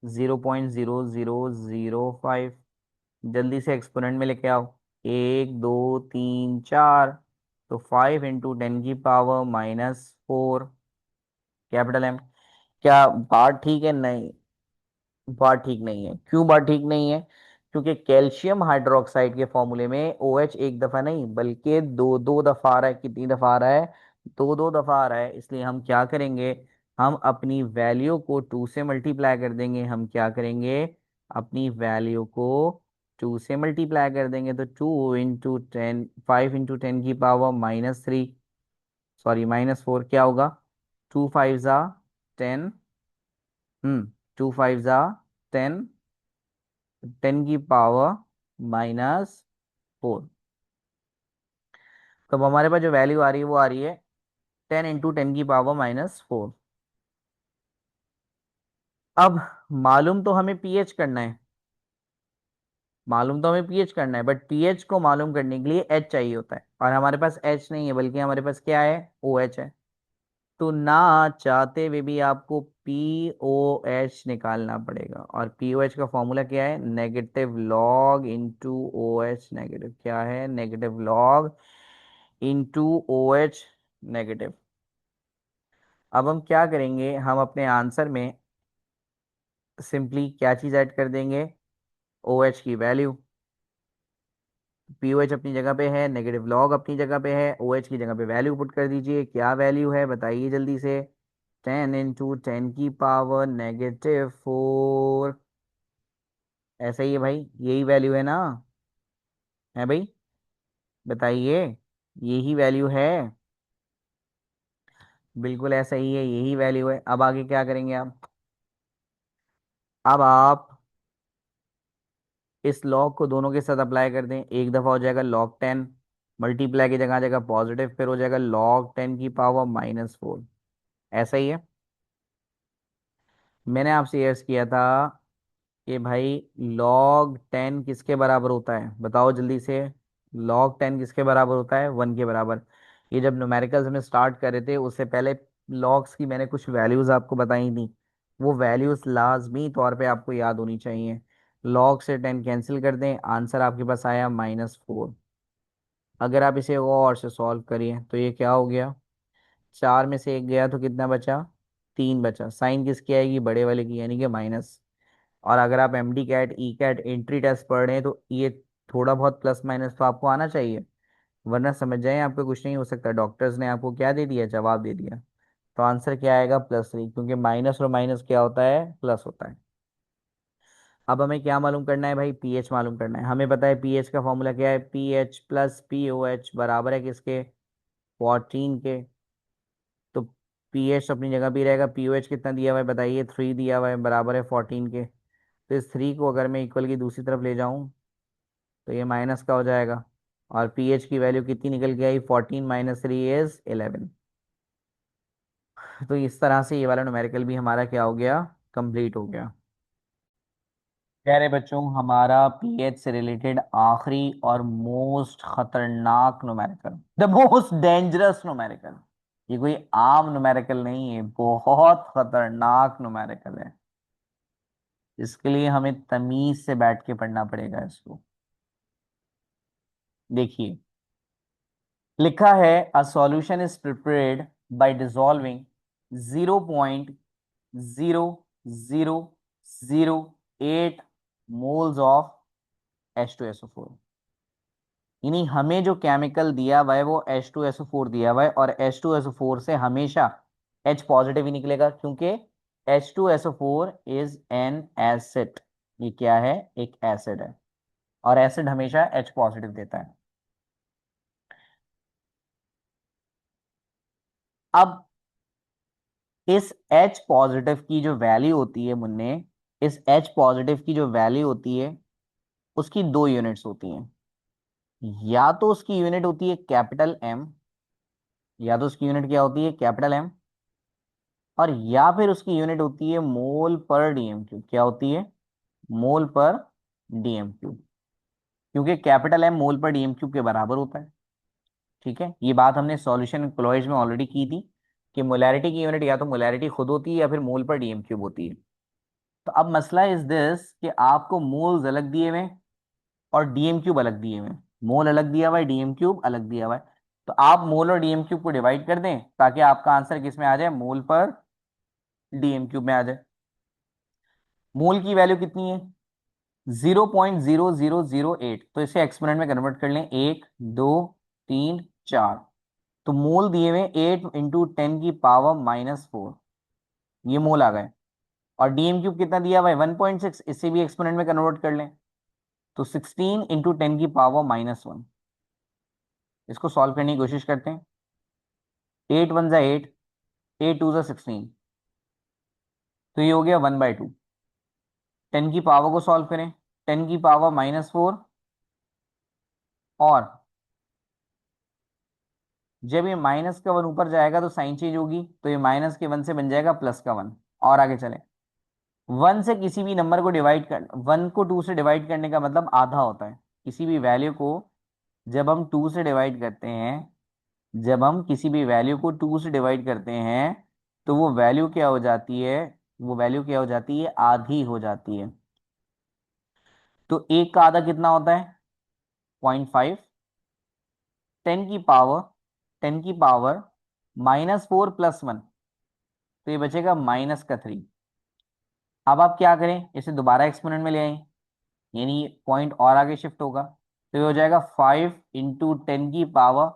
0.0005। जल्दी से एक्सपोनेंट में लेके आओ। 1 2 3 4, तो 5 × 10⁻⁻4 कैपिटल एम। क्या बात ठीक है? नहीं, बात ठीक नहीं है। क्यों बात ठीक नहीं है? क्योंकि कैल्शियम हाइड्रोक्साइड के फॉर्मूले में OH एक दफा नहीं बल्कि दो दो दफा आ रहा है। कितनी दफा आ रहा है? दो दो दफा आ रहा है। इसलिए हम क्या करेंगे? हम अपनी वैल्यू को 2 से मल्टीप्लाई कर देंगे। हम क्या करेंगे, अपनी वैल्यू को 2 से मल्टीप्लाई कर देंगे। तो 2 इंटू 10, 5 इंटू 10 की पावर -3, सॉरी -4, क्या होगा, 2 5 ज़ा 10, 2 5 ज़ा 10, 10 की पावर -4। तो अब हमारे पास जो वैल्यू आ रही है वो आ रही है 10 इंटू 10 की पावर -4। अब मालूम तो हमें पीएच करना है, मालूम तो हमें पीएच करना है, बट पीएच को मालूम करने के लिए एच चाहिए होता है, और हमारे पास एच नहीं है, बल्कि हमारे पास क्या है, ओ एच है। तो ना चाहते हुए भी आपको पी ओ एच निकालना पड़ेगा, और पी ओ एच का फॉर्मूला क्या है, negative log into O H negative, क्या है, negative log into O H negative. अब हम क्या करेंगे, हम अपने आंसर में सिंपली क्या चीज़ ऐड कर देंगे, ओ एच की वैल्यू। पी ओ एच अपनी जगह पे है, नेगेटिव लॉग अपनी जगह पे है, ओ एच की जगह पे वैल्यू पुट कर दीजिए। क्या वैल्यू है बताइए जल्दी से, 10 इंटू 10 की पावर -4। ऐसा ही है भाई, यही वैल्यू है ना, है भाई, बताइए, यही वैल्यू है, बिल्कुल ऐसा ही है, यही वैल्यू है। अब आगे क्या करेंगे आप, अब आप इस लॉग को दोनों के साथ अप्लाई कर दें। एक दफ़ा हो जाएगा log 10, मल्टीप्लाई की जगह आ जाएगा पॉजिटिव, फिर हो जाएगा log 10 की पावर -4। ऐसा ही है। मैंने आपसे यस किया था कि भाई log 10 किसके बराबर होता है, बताओ जल्दी से, log 10 किसके बराबर होता है, 1 के बराबर। ये जब न्यूमेरिकल्स में स्टार्ट कर रहे थे उससे पहले लॉग्स की मैंने कुछ वैल्यूज आपको बताई थी, वो वैल्यूज लाजमी तौर पे आपको याद होनी चाहिए। log से 10 कैंसिल कर दें, आंसर आपके पास आया -4। अगर आप इसे और से सॉल्व करिए तो ये क्या हो गया, 4 में से 1 गया तो कितना बचा, 3 बचा। साइन किसकी आएगी, बड़े वाले की, यानी कि माइनस। और अगर आप M D CAT E CAT entry test पढ़ रहे हैं तो ये थोड़ा बहुत प्लस माइनस तो आपको आना चाहिए, वरना समझ जाए आपको कुछ नहीं हो सकता। डॉक्टर्स ने आपको क्या दे दिया, जवाब दे दिया। तो आंसर क्या आएगा, +3, क्योंकि माइनस और माइनस क्या होता है, प्लस होता है। अब हमें क्या मालूम करना है भाई, पीएच मालूम करना है। हमें पता है पीएच का फॉर्मूला क्या है, पीएच प्लस पीओएच बराबर है किसके, 14 के। तो पीएच अपनी जगह भी रहेगा, पीओएच कितना दिया हुआ है बताइए, 3 दिया हुआ है, बराबर है 14 के। तो इस 3 को अगर मैं इक्वल की दूसरी तरफ ले जाऊं तो ये माइनस का हो जाएगा, और पीएच की वैल्यू कितनी निकल के आई, 14 - 3 = 11। तो इस तरह से ये वाला न्यूमेरिकल भी हमारा क्या हो गया, कंप्लीट हो गया। प्यारे बच्चों, हमारा पीएच से रिलेटेड आखिरी और मोस्ट खतरनाक numerical, the most dangerous numerical, ये कोई आम न्यूमेरिकल नहीं है, बहुत खतरनाक न्यूमेरिकल है। इसके लिए हमें तमीज से बैठ के पढ़ना पड़ेगा इसको। देखिए, लिखा है a solution is prepared by dissolving 0.0008 moles of H2SO4। यानी हमें जो केमिकल दिया हुआ है वो H2SO4 दिया हुआ है, और H2SO4 से हमेशा H पॉजिटिव ही निकलेगा, क्योंकि H2SO4 इज एन एसिड। ये क्या है, एक एसिड है, और एसिड हमेशा H पॉजिटिव देता है। अब इस H पॉजिटिव की जो वैल्यू होती है मुन्ने, इस H पॉजिटिव की जो वैल्यू होती है उसकी 2 यूनिट्स होती हैं। या तो उसकी यूनिट होती है कैपिटल एम, या तो उसकी यूनिट क्या होती है, कैपिटल एम, और या फिर उसकी यूनिट होती है मोल पर डीएम क्यूब। क्या होती है, मोल पर डीएम क्यूब, क्योंकि कैपिटल एम मोल पर डीएम क्यूब के बराबर होता है। ठीक है, ये बात हमने सॉल्यूशन क्लोज में ऑलरेडी की थी, कि मोलैरिटी की यूनिट या तो मोलैरिटी खुद होती है या फिर मोल पर डीएम क्यूब होती है। तो अब मसला इज दिस कि आपको मोल्स अलग दिए हुए हैं और डीएम क्यूब अलग दिए हुए हैं। मोल अलग दिया हुआ है, डीएम क्यूब अलग दिया हुआ है। तो आप मोल और डीएम क्यूब को डिवाइड कर दें ताकि आपका आंसर किस में आ जाए, मोल पर डीएम क्यूब में आ जाए। मोल की वैल्यू कितनी है, 0.0008। तो इसे एक्सपोनेंट में कन्वर्ट कर लें, 1 2 3 4। तो मोल दिए हुए 8 इंटू 10 की पावर -4। ये मोल आ गए। और डीएम क्यूब कितना दिया हुआ है 1.6, इसे भी एक्सपोनेंट में कन्वर्ट कर लें तो 16 × 10⁻⁻1। इसको सॉल्व करने की कोशिश करते हैं। 8 × 1 = 8, 8 × 2 = 16, तो ये हो गया 1/2। 10 की पावर को सॉल्व करें, 10 की पावर -4, और जब ये माइनस का 1 ऊपर जाएगा तो साइन चेंज होगी, तो ये -के 1 से बन जाएगा +1। और आगे चले, 1 से किसी भी नंबर को डिवाइड कर, 1 को 2 से डिवाइड करने का मतलब आधा होता है। किसी भी वैल्यू को जब हम 2 से डिवाइड करते हैं, जब हम किसी भी वैल्यू को 2 से डिवाइड करते हैं, तो वो वैल्यू क्या हो जाती है, वो वैल्यू क्या हो जाती है, आधी हो जाती है। तो एक का आधा कितना होता है, 0.5। 10 की पावर, 10 की पावर -4 + 1, तो ये बचेगा -3। अब आप क्या करें, इसे दोबारा एक्सपोनेंट में ले आए, यानी पॉइंट और आगे शिफ्ट होगा, तो ये हो जाएगा 5 × 10 की पावर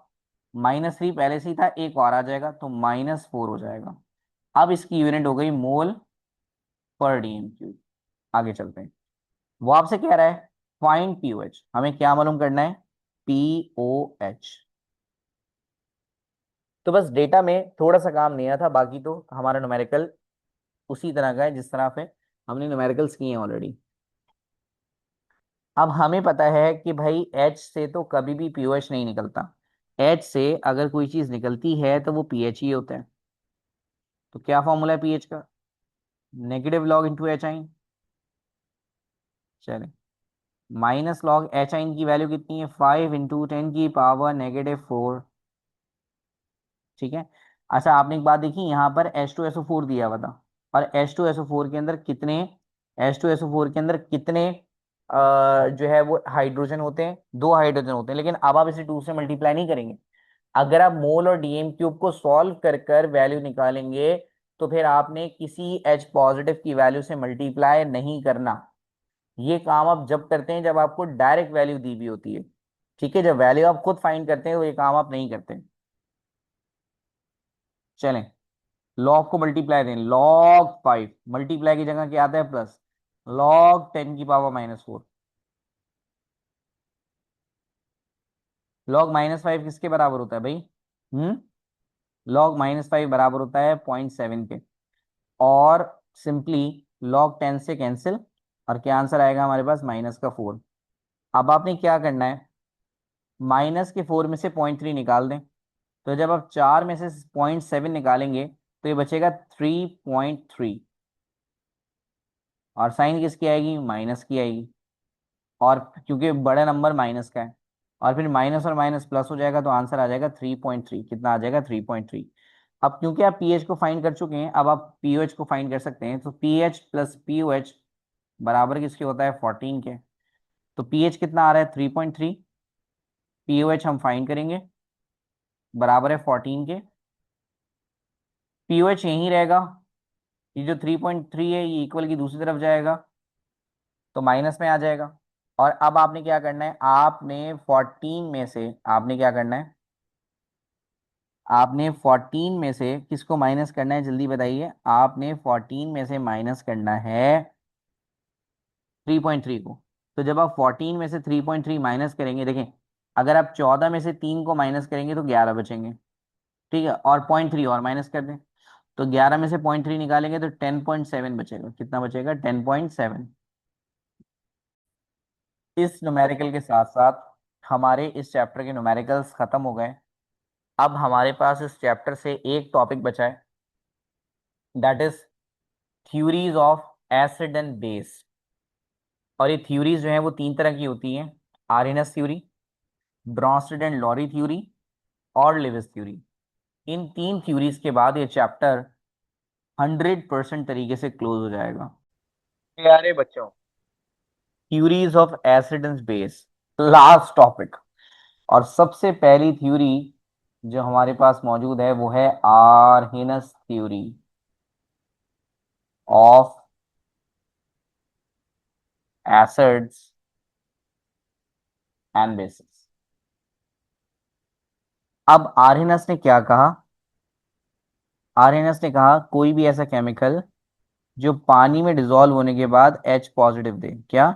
-3, पहले से ही था, एक और आ जाएगा तो -4 हो जाएगा। अब इसकी यूनिट हो गई मोल पर डीएम क्यूब। आगे चलते हैं। वो आपसे कह रहा है फाइंड पीओएच, हमें क्या मालूम करना है, पीओएच। तो बस डेटा में थोड़ा सा काम नहीं आया था, बाकी तो हमारा न्यूमेरिकल उसी तरह का है जिस तरह से हमने न्यूमेरिकल्स किए हैं ऑलरेडी। अब हमें पता है कि भाई एच से तो कभी भी पीओएच नहीं निकलता। एच से अगर कोई चीज निकलती है तो वो पीएच ही होता है। तो क्या फॉर्मूला है पीएच का, -log × HI। चले, -log HI की वैल्यू कितनी है, 5 × 10⁻⁻4। ठीक है। अच्छा, आपने एक बात देखी, यहाँ पर H2SO4 दिया हुआ था, और H2SO4 के अंदर कितने, H2SO4 के अंदर कितने जो है वो हाइड्रोजन होते हैं, 2 हाइड्रोजन होते हैं। लेकिन अब आप इसे 2 से मल्टीप्लाई नहीं करेंगे। अगर आप मोल और डीएम क्यूब को सॉल्व कर कर वैल्यू निकालेंगे, तो फिर आपने किसी H पॉजिटिव की वैल्यू से मल्टीप्लाई नहीं करना। ये काम आप जब करते हैं जब आपको डायरेक्ट वैल्यू दी हुई होती है। ठीक है, जब वैल्यू आप खुद फाइंड करते हैं तो ये काम आप नहीं करते। चलें, लॉग को मल्टीप्लाई दें, log 5, मल्टीप्लाई की जगह क्या आता है, प्लस, log 10⁻⁻4। log -5 किसके बराबर होता है भाई, log -5 बराबर होता है 0.7 के। और सिंपली log 10 से कैंसिल, और क्या आंसर आएगा हमारे पास, -4। अब आपने क्या करना है, -4 में से 0.3 निकाल दें, तो जब आप 4 में से 0.7 निकालेंगे तो ये बचेगा 3.3। और साइन किसकी आएगी, माइनस की आएगी, और क्योंकि बड़ा नंबर माइनस का है, और फिर माइनस और माइनस प्लस हो जाएगा, तो आंसर आ जाएगा 3.3। कितना आ जाएगा, 3.3। अब क्योंकि आप पीएच को फाइंड कर चुके हैं, अब आप पीओएच को फाइंड कर सकते हैं। तो पीएच प्लस पीओएच बराबर किसके होता है, 14 के। तो पीएच कितना आ रहा है, 3.3। पीओएच हम फाइंड करेंगे, बराबर है 14 के। पीओएच यहीं रहेगा, ये जो 3.3 है ये इक्वल की दूसरी तरफ जाएगा, तो माइनस में आ जाएगा। और अब आपने क्या करना है, आपने 14 में से, आपने क्या करना है, आपने 14 में से किसको माइनस करना है, जल्दी बताइए। आपने 14 में से माइनस करना है 3.3 को। तो जब आप 14 में से 3.3 माइनस करेंगे, देखें, अगर आप 14 में से 3 को माइनस करेंगे तो 11 बचेंगे। ठीक है, और 0.3 और माइनस कर दें, तो 11 में से 0.3 निकालेंगे तो 10.7 बचेगा। कितना बचेगा, 10.7। इस न्यूमेरिकल के साथ साथ हमारे इस चैप्टर के न्यूमेरिकल्स खत्म हो गए। अब हमारे पास इस चैप्टर से एक टॉपिक बचा है, that is theories of acid and base. और ये थ्योरीज जो है वो 3 तरह की होती हैं, Arrhenius theory, Bronsted and Lowry theory, और लेविस थ्योरी। इन 3 थ्योरीज के बाद ये चैप्टर 100% तरीके से क्लोज हो जाएगा। प्यारे बच्चों, theories of acid and base, last topic. और सबसे पहली थ्योरी जो हमारे पास मौजूद है वो है Arrhenius theory of acids and basis. अब आर्हेनियस ने क्या कहा, आर्यनस ने कहा कोई भी ऐसा केमिकल जो पानी में डिजोल्व होने के बाद H पॉजिटिव दे। क्या?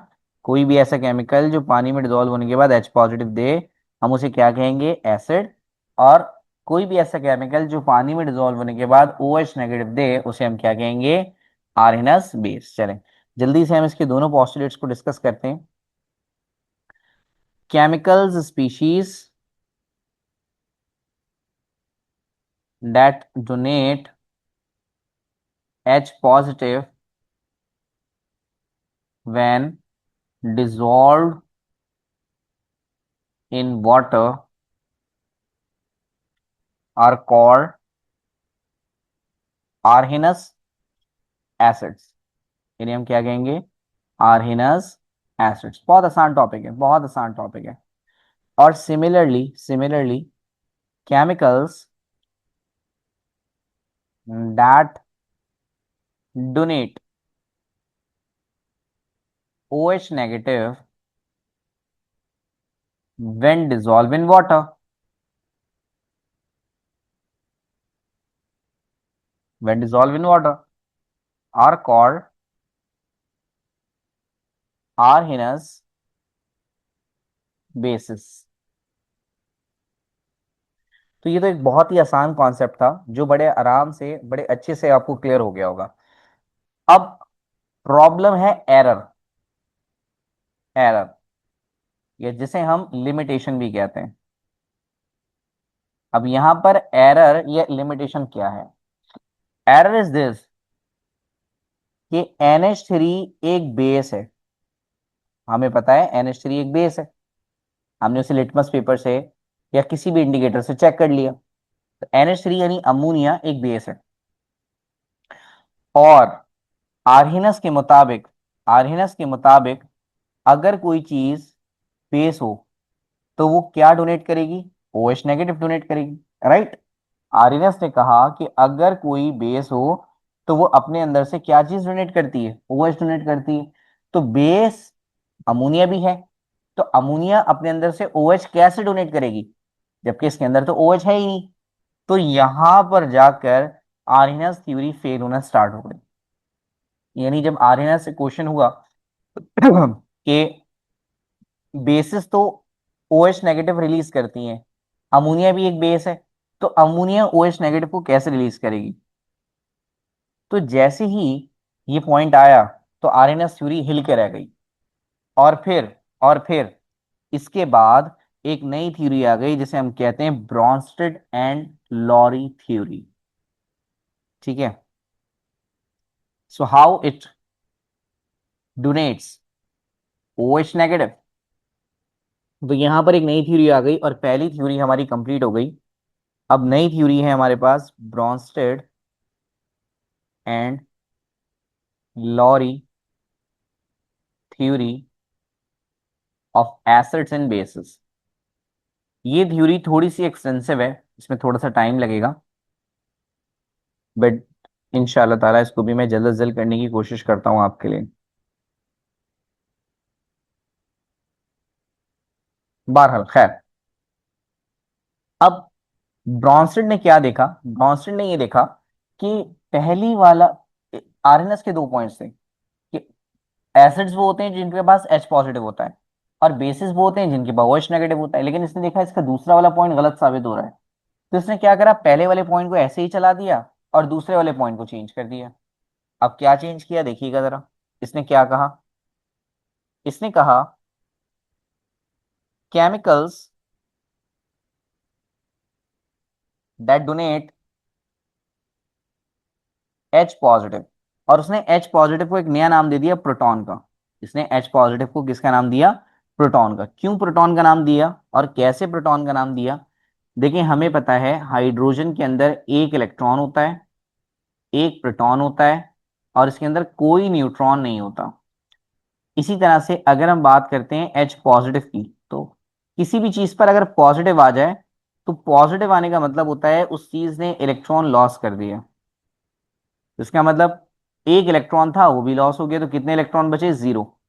कोई भी ऐसा केमिकल जो पानी में डिजोल्व होने के बाद H पॉजिटिव दे, हम उसे क्या कहेंगे? एसिड। और कोई भी ऐसा केमिकल जो पानी में डिजोल्व होने के बाद OH नेगेटिव दे, उसे हम क्या कहेंगे? आर्यनस बेस। चलें, जल्दी से हम इसके दोनों पोस्टुलेट्स को डिस्कस करते हैं। Chemicals species that donate H positive when dissolved in water are called arsenous acids। इन्हें हम क्या कहेंगे? आर्सेनस एसिड्स। बहुत आसान टॉपिक है, बहुत आसान टॉपिक है। और similarly similarly chemicals that donate OH negative when dissolved in water, when dissolved in water are called arsenous bases। तो ये तो एक बहुत ही आसान कॉन्सेप्ट था, जो बड़े आराम से, बड़े अच्छे से आपको क्लियर हो गया होगा। अब प्रॉब्लम है एरर। एरर, या जिसे हम लिमिटेशन भी कहते हैं। अब यहां पर एरर या लिमिटेशन क्या है? एरर इज दिस कि NH3 एक बेस है। हमें पता है NH3 एक बेस है। हमने उसे लिटमस पेपर से या किसी भी इंडिकेटर से चेक कर लिया। तो NH3 यानी अमोनिया एक बेस है। और आर्हिनस के मुताबिक, आर्हिनस के मुताबिक अगर कोई चीज बेस हो तो वो क्या डोनेट करेगी? OH नेगेटिव डोनेट करेगी, राइट। आर्यनस ने कहा कि अगर कोई बेस हो तो वो अपने अंदर से क्या चीज डोनेट करती है? OH डोनेट करती है। तो बेस अमोनिया भी है, तो अमोनिया अपने अंदर से OH कैसे डोनेट करेगी, जबकि इसके अंदर तो OH है ही नहीं। तो यहां पर जाकर आर्यनस थ्योरी फेल होना स्टार्ट हो गई। यानी जब आर्यनस से क्वेश्चन हुआ कि बेसिस तो OH नेगेटिव रिलीज करती हैं, अमोनिया भी एक बेस है, तो अमोनिया OH नेगेटिव को कैसे रिलीज करेगी? तो जैसे ही ये पॉइंट आया तो आरएनएस थ्योरी हिल के रह गई। और फिर इसके बाद एक नई थ्योरी आ गई जिसे हम कहते हैं ब्रॉन्स्टेड एंड लॉरी थ्योरी। ठीक है। So how it donates OH negative. तो यहां पर एक नई थ्योरी आ गई और पहली थ्योरी हमारी कंप्लीट हो गई। अब नई थ्योरी है हमारे पास Bronsted and Lowry theory of acids and bases. ये थ्योरी थोड़ी सी एक्सटेंसिव है, इसमें थोड़ा सा टाइम लगेगा, बट इंशाल्लाह ताला इसको भी मैं जल्द से जल्द करने की कोशिश करता हूँ आपके लिए। बहरहाल खैर, अब ब्रॉन्स्टेड ने क्या देखा? ब्रॉन्स्टेड ने ये देखा कि पहली वाला, आरएनएस के दो पॉइंट्स थे कि एसिड्स वो होते हैं जिनके पास H पॉजिटिव होता है, और बेसिस वो होते हैं जिनके पास OH नेगेटिव होता है। लेकिन इसने देखा इसका दूसरा वाला पॉइंट गलत साबित हो रहा है। तो इसने क्या करा? पहले वाले पॉइंट को ऐसे ही चला दिया और दूसरे वाले पॉइंट को चेंज कर दिया। अब क्या चेंज किया देखिएगा जरा। इसने क्या कहा? इसने कहा chemicals that donate H positive, और उसने H पॉजिटिव को एक नया नाम दे दिया, प्रोटॉन का। इसने H पॉजिटिव को किसका नाम दिया? प्रोटॉन का। क्यों प्रोटॉन का नाम दिया और कैसे प्रोटॉन का नाम दिया? देखिए, हमें पता है हाइड्रोजन के अंदर एक इलेक्ट्रॉन होता है, एक प्रोटॉन होता है, और इसके अंदर कोई न्यूट्रॉन नहीं होता। इसी तरह से अगर हम बात करते हैं H पॉजिटिव की, तो किसी भी चीज पर अगर पॉजिटिव आ जाए तो पॉजिटिव आने का मतलब होता है उस चीज ने इलेक्ट्रॉन लॉस कर दिया। तो इसका मतलब एक इलेक्ट्रॉन था वो भी लॉस हो गया, तो कितने इलेक्ट्रॉन बचे? जीरो।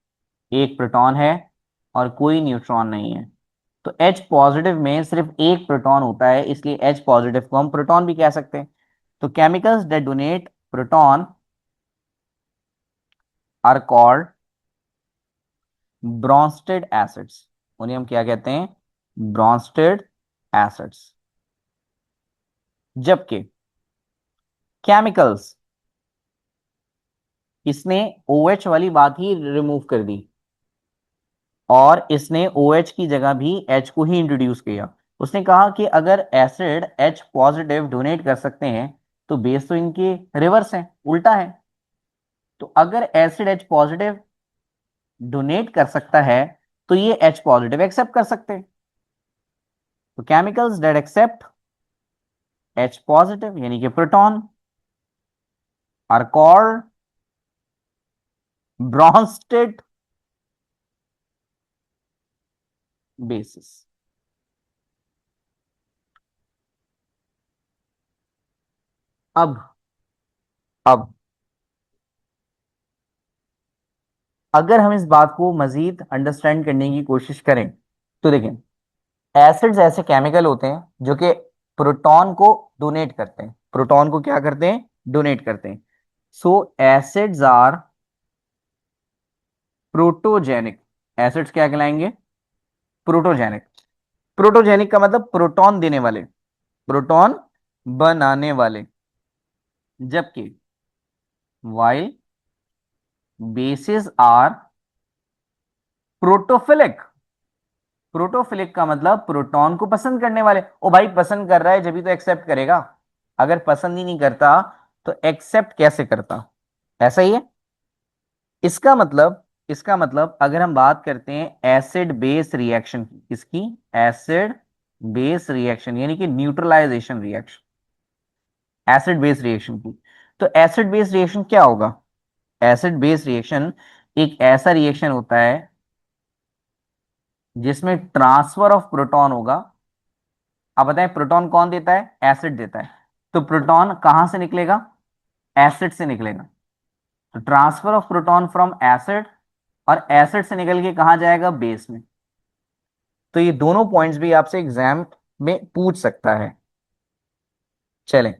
एक प्रोटॉन है और कोई न्यूट्रॉन नहीं है। तो H पॉजिटिव में सिर्फ एक प्रोटॉन होता है, इसलिए H पॉजिटिव को हम प्रोटॉन भी कह सकते हैं। तो chemicals that donate proton are called Bronsted acids. उन्हें हम क्या कहते हैं? Bronsted acids. जबकि केमिकल्स, इसने OH वाली बात ही रिमूव कर दी और इसने OH की जगह भी H को ही इंट्रोड्यूस किया। उसने कहा कि अगर एसिड H पॉजिटिव डोनेट कर सकते हैं तो बेस तो इनके रिवर्स है, उल्टा है। तो अगर एसिड H पॉजिटिव डोनेट कर सकता है तो ये H पॉजिटिव एक्सेप्ट कर सकते हैं। तो chemicals that accept H positive यानी कि proton are called Bronsted bases. अब अब अगर हम इस बात को मजीद अंडरस्टैंड करने की कोशिश करें तो देखें, एसिड्स ऐसे केमिकल होते हैं जो कि प्रोटॉन को डोनेट करते हैं। प्रोटॉन को क्या करते हैं? डोनेट करते हैं। सो एसिड्स आर प्रोटोजेनिक। एसिड्स क्या कहलाएंगे? प्रोटोजेनिक। प्रोटोजेनिक का मतलब प्रोटॉन देने वाले, प्रोटॉन बनाने वाले। जबकि while bases are protophilic. Protophilic का मतलब प्रोटॉन को पसंद करने वाले। ओ भाई, पसंद कर रहा है जब भी तो एक्सेप्ट करेगा, अगर पसंद ही नहीं करता तो एक्सेप्ट कैसे करता? ऐसा ही है। इसका मतलब अगर हम बात करते हैं एसिड बेस रिएक्शन की, इसकी एसिड बेस रिएक्शन यानी कि neutralization reaction, acid base reaction की, तो एसिड बेस रिएक्शन क्या होगा? एसिड बेस रिएक्शन एक ऐसा रिएक्शन होता है जिसमें ट्रांसफर ऑफ प्रोटॉन होगा। अब बताएं, प्रोटॉन कौन देता है? एसिड देता है। तो प्रोटॉन कहां से निकलेगा? एसिड से निकलेगा। तो transfer of proton from acid, और एसिड से निकल के कहां जाएगा? बेस में। तो ये दोनों पॉइंट्स भी आपसे एग्जाम में पूछ सकता है। चलें,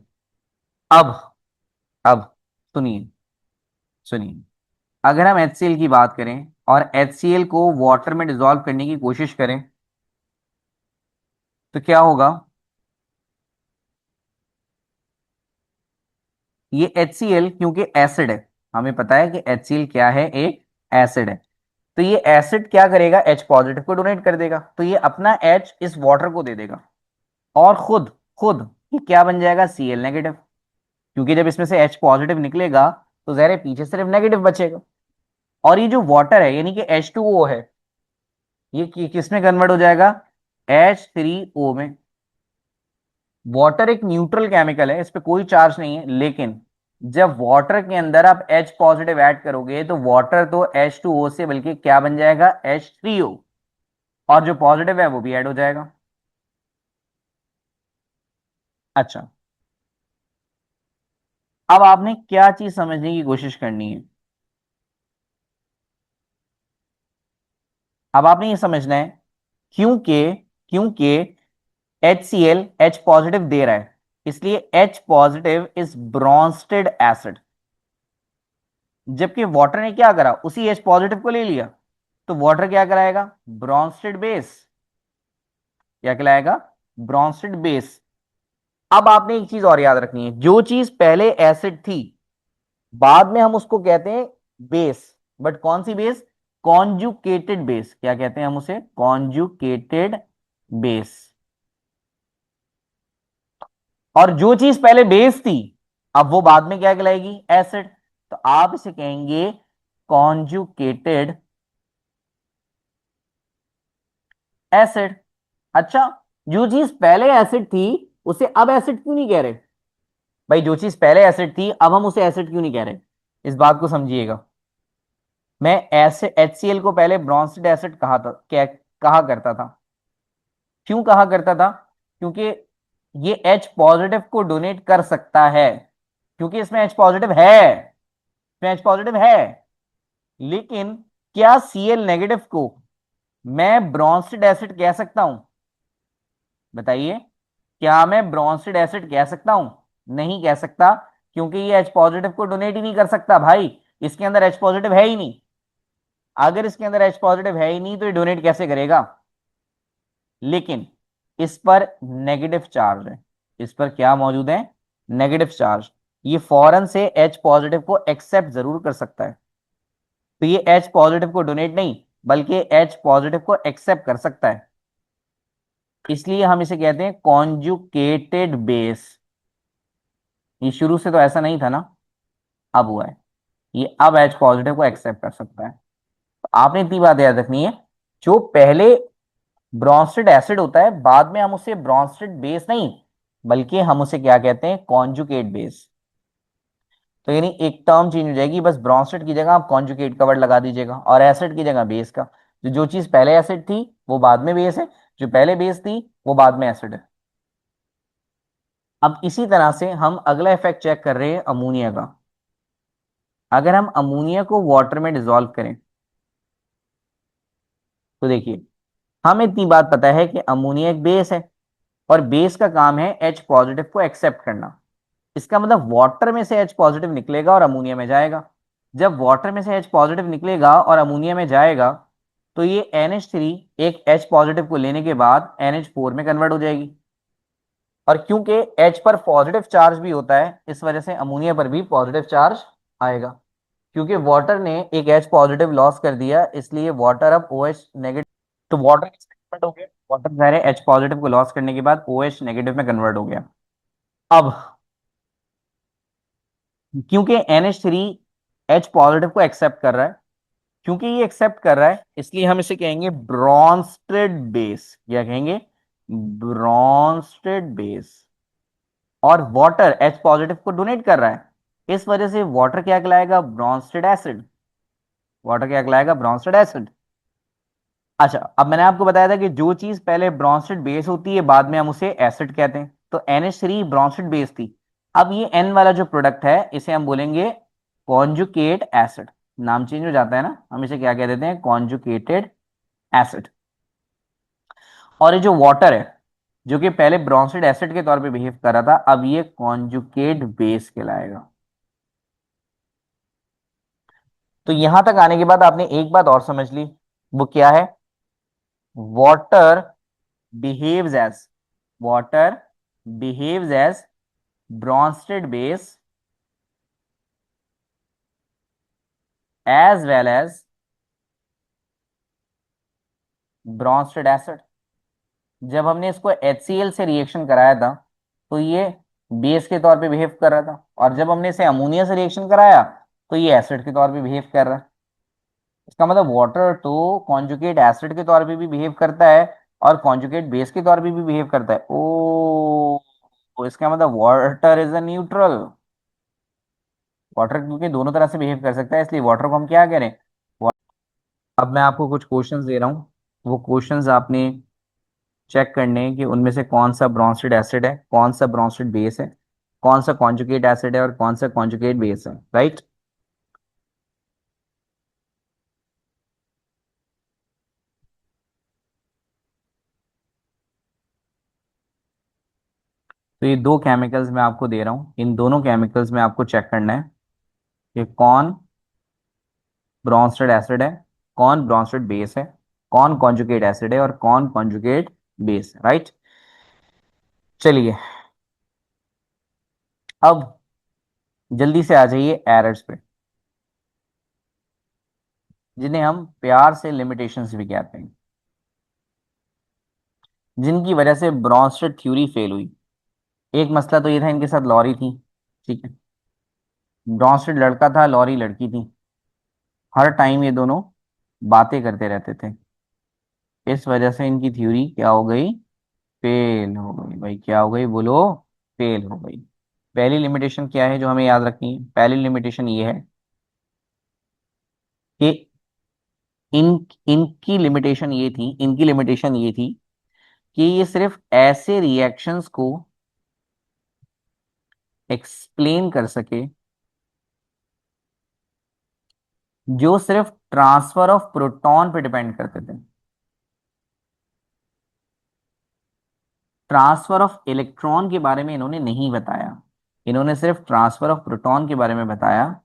अब अब सुनिए, सुनिए। अगर हम HCl की बात करें और HCl को वाटर में डिसॉल्व करने की कोशिश करें तो क्या होगा? ये HCl क्योंकि एसिड है, हमें पता है कि HCl क्या है? एक एसिड है। तो ये एसिड क्या करेगा? H पॉजिटिव को डोनेट कर देगा, तो ये अपना H इस वाटर को दे देगा और खुद खुद ये क्या बन जाएगा? Cl negative. क्योंकि जब इसमें से H पॉजिटिव निकलेगा तो जहर पीछे सिर्फ नेगेटिव बचेगा। और ये जो वाटर है यानी कि H2O है, ये किस में कन्वर्ट हो जाएगा? H3O में। वाटर एक न्यूट्रल केमिकल है, इस पे कोई चार्ज नहीं है, लेकिन जब वाटर के अंदर आप H पॉजिटिव ऐड करोगे तो वाटर तो H2O से बल्कि क्या बन जाएगा? H3O। और जो पॉजिटिव है वो भी ऐड हो जाएगा। अच्छा, अब आपने क्या चीज समझने की कोशिश करनी है? अब आपने ये समझना है, क्योंकि क्योंकि HCl H पॉजिटिव दे रहा है, इसलिए H positive is Brønsted acid. जबकि वाटर ने क्या करा? उसी H पॉजिटिव को ले लिया, तो वाटर क्या कराएगा? Brønsted base. क्या कहलाएगा? Brønsted base. अब आपने एक चीज और याद रखनी है, जो चीज पहले एसिड थी बाद में हम उसको कहते हैं बेस। बट कौन सी बेस? Conjugated base. क्या कहते हैं हम उसे? Conjugated base. और जो चीज पहले बेस थी अब वो बाद में क्या कहलाएगी? एसिड। तो आप इसे कहेंगे कॉन्जुकेटेड एसिड। अच्छा, जो चीज पहले एसिड थी उसे अब एसिड क्यों नहीं कह रहे? भाई, जो चीज पहले एसिड थी अब हम उसे एसिड क्यों नहीं कह रहे? इस बात को समझिएगा। मैं ऐसे HCl को पहले ब्रॉन्स्टेड एसिड कहा करता था। क्यों कहा करता था? क्योंकि ये H पॉजिटिव को डोनेट कर सकता है, क्योंकि इसमें H पॉजिटिव है, इसमें H पॉजिटिव है। लेकिन क्या Cl नेगेटिव को मैं ब्रॉन्स्टेड एसिड कह सकता हूं? बताइए, क्या मैं ब्रॉन्स्टेड एसिड कह सकता हूं? नहीं कह सकता, क्योंकि ये H पॉजिटिव को डोनेट ही नहीं कर सकता भाई। इसके अंदर H पॉजिटिव है ही नहीं। अगर इसके अंदर H पॉजिटिव है ही नहीं तो ये डोनेट कैसे करेगा। लेकिन इस पर नेगेटिव चार्ज है। इस पर क्या मौजूद है, नेगेटिव चार्ज। ये फौरन से H पॉजिटिव को एक्सेप्ट जरूर कर सकता है। तो ये H पॉजिटिव को डोनेट नहीं, बल्कि H पॉजिटिव को एक्सेप्ट कर सकता है। इसलिए हम इसे कहते हैं कॉन्जुकेटेड बेस। ये शुरू से तो ऐसा नहीं था ना, अब हुआ है। ये अब H पॉजिटिव को एक्सेप्ट कर सकता है। तो आपने इतनी बात याद रखनी है, जो पहले ब्रॉन्स्टेड एसिड होता है, बाद में हम उसे ब्रॉन्स्टेड बेस नहीं, बल्कि हम उसे क्या कहते हैं, कॉन्जुगेट बेस। तो यानी एक टर्म चेंज हो जाएगी, बस ब्रॉन्स्टेड की जगह आप कॉन्जुगेट का वर्ड लगा दीजिएगा, और एसिड की जगह बेस का। तो जो चीज पहले एसिड थी वो बाद में बेस है, जो पहले बेस थी वो बाद में एसिड है। अब इसी तरह से हम अगला इफेक्ट चेक कर रहे हैं अमोनिया का। अगर हम अमोनिया को वाटर में डिसॉल्व करें, तो देखिए, हमें इतनी बात पता है कि अमोनिया एक बेस है, और बेस का काम है H पॉजिटिव को एक्सेप्ट करना। इसका मतलब वाटर में से H पॉजिटिव निकलेगा और अमोनिया में जाएगा। जब वाटर में से H पॉजिटिव निकलेगा और अमोनिया में जाएगा, तो ये NH3 एक H पॉजिटिव को लेने के बाद NH4 में कन्वर्ट हो जाएगी। और क्योंकि H पर पॉजिटिव चार्ज भी होता है, इस वजह से अमोनिया पर भी पॉजिटिव चार्ज आएगा। क्योंकि वाटर ने एक H पॉजिटिव लॉस कर दिया, इसलिए वाटर अब OH नेगेटिव। तो वाटर किसमें कन्वर्ट हो गया, वाटर सारे H पॉजिटिव को लॉस करने के बाद OH नेगेटिव में कन्वर्ट हो गया। अब क्योंकि NH3 H पॉजिटिव को एक्सेप्ट कर रहा है, क्योंकि ये एक्सेप्ट कर रहा है, इसलिए हम इसे कहेंगे ब्रॉन्स्टेड बेस। क्या कहेंगे, ब्रॉन्स्टेड बेस। और वाटर H पॉजिटिव को डोनेट कर रहा है, इस वजह से वाटर क्या कहलाएगा, ब्रॉन्स्टेड एसिड। वाटर क्या कहलाएगा, ब्रॉन्स्टेड एसिड। अच्छा, अब मैंने आपको बताया था कि जो चीज पहले ब्रॉन्स्टेड बेस होती है, बाद में हम उसे एसिड कहते हैं। तो NH3 ब्रॉन्स्टेड बेस थी। अब ये N वाला जो प्रोडक्ट है, इसे हम बोलेंगे कॉन्जुकेट एसिड। नाम चेंज हो जाता है ना, हम इसे क्या कह देते हैं, कॉन्जुकेटेड एसिड। और ये जो वाटर है, जो कि पहले ब्रॉन्स्टेड एसिड के तौर पे बिहेव कर रहा था, अब ये कॉन्जुकेट बेस कहलाएगा। तो यहां तक आने के बाद आपने एक बात और समझ ली, वो क्या है, water behaves as water behaves as Bronsted base as well as Bronsted acid. जब हमने इसको HCl से रिएक्शन कराया था, तो ये बेस के तौर पे बिहेव कर रहा था, और जब हमने इसे अमोनिया से रिएक्शन कराया, तो ये एसिड के तौर पे बिहेव कर रहा है। इसका मतलब वाटर तो कॉन्जुगेट एसिड के तौर पे भी बिहेव करता है, और कॉन्जुगेट बेस के तौर पे भी बिहेव करता है। ओ, तो इसका मतलब water is a neutral. Water क्योंकि दोनों तरह से बिहेव कर सकता है, इसलिए वाटर को हम क्या करें। अब मैं आपको कुछ क्वेश्चंस दे रहा हूँ, वो क्वेश्चंस आपने चेक करने हैं कि उनमें से कौन सा ब्रॉन्स्टेड एसिड है, कौन सा ब्रॉन्स्टेड बेस है, कौन सा कॉन्जुगेट एसिड है, और कौन सा कॉन्जुगेट बेस है, राइट। तो ये दो केमिकल्स मैं आपको दे रहा हूँ, इन दोनों केमिकल्स में आपको चेक करना है कि कौन ब्रॉन्स्टेड एसिड है, कौन ब्रॉन्स्टेड बेस है, कौन कॉन्जुगेट एसिड है, और कौन कॉन्जुगेट बेस है, राइट। चलिए, अब जल्दी से आ जाइए एरर्स पे, जिन्हें हम प्यार से लिमिटेशंस भी कहते हैं, जिनकी वजह से ब्रॉन्स्टेड थ्योरी फेल हुई। एक मसला तो ये था, इनके साथ लॉरी थी, ठीक है। ब्रॉन्स्टेड लड़का था, लॉरी लड़की थी। हर टाइम ये दोनों बातें करते रहते थे, इस वजह से इनकी थ्योरी क्या हो गई, फेल हो गई। भाई क्या हो गई, बोलो, फेल हो गई। पहली लिमिटेशन क्या है जो हमें याद रखनी है, पहली लिमिटेशन ये है कि इन इनकी लिमिटेशन ये थी कि ये सिर्फ ऐसे रिएक्शंस को एक्सप्लेन कर सके जो सिर्फ ट्रांसफर ऑफ प्रोटॉन पे डिपेंड करते थे। ट्रांसफर ऑफ इलेक्ट्रॉन के बारे में इन्होंने नहीं बताया। इन्होंने सिर्फ ट्रांसफर ऑफ प्रोटॉन के बारे में बताया,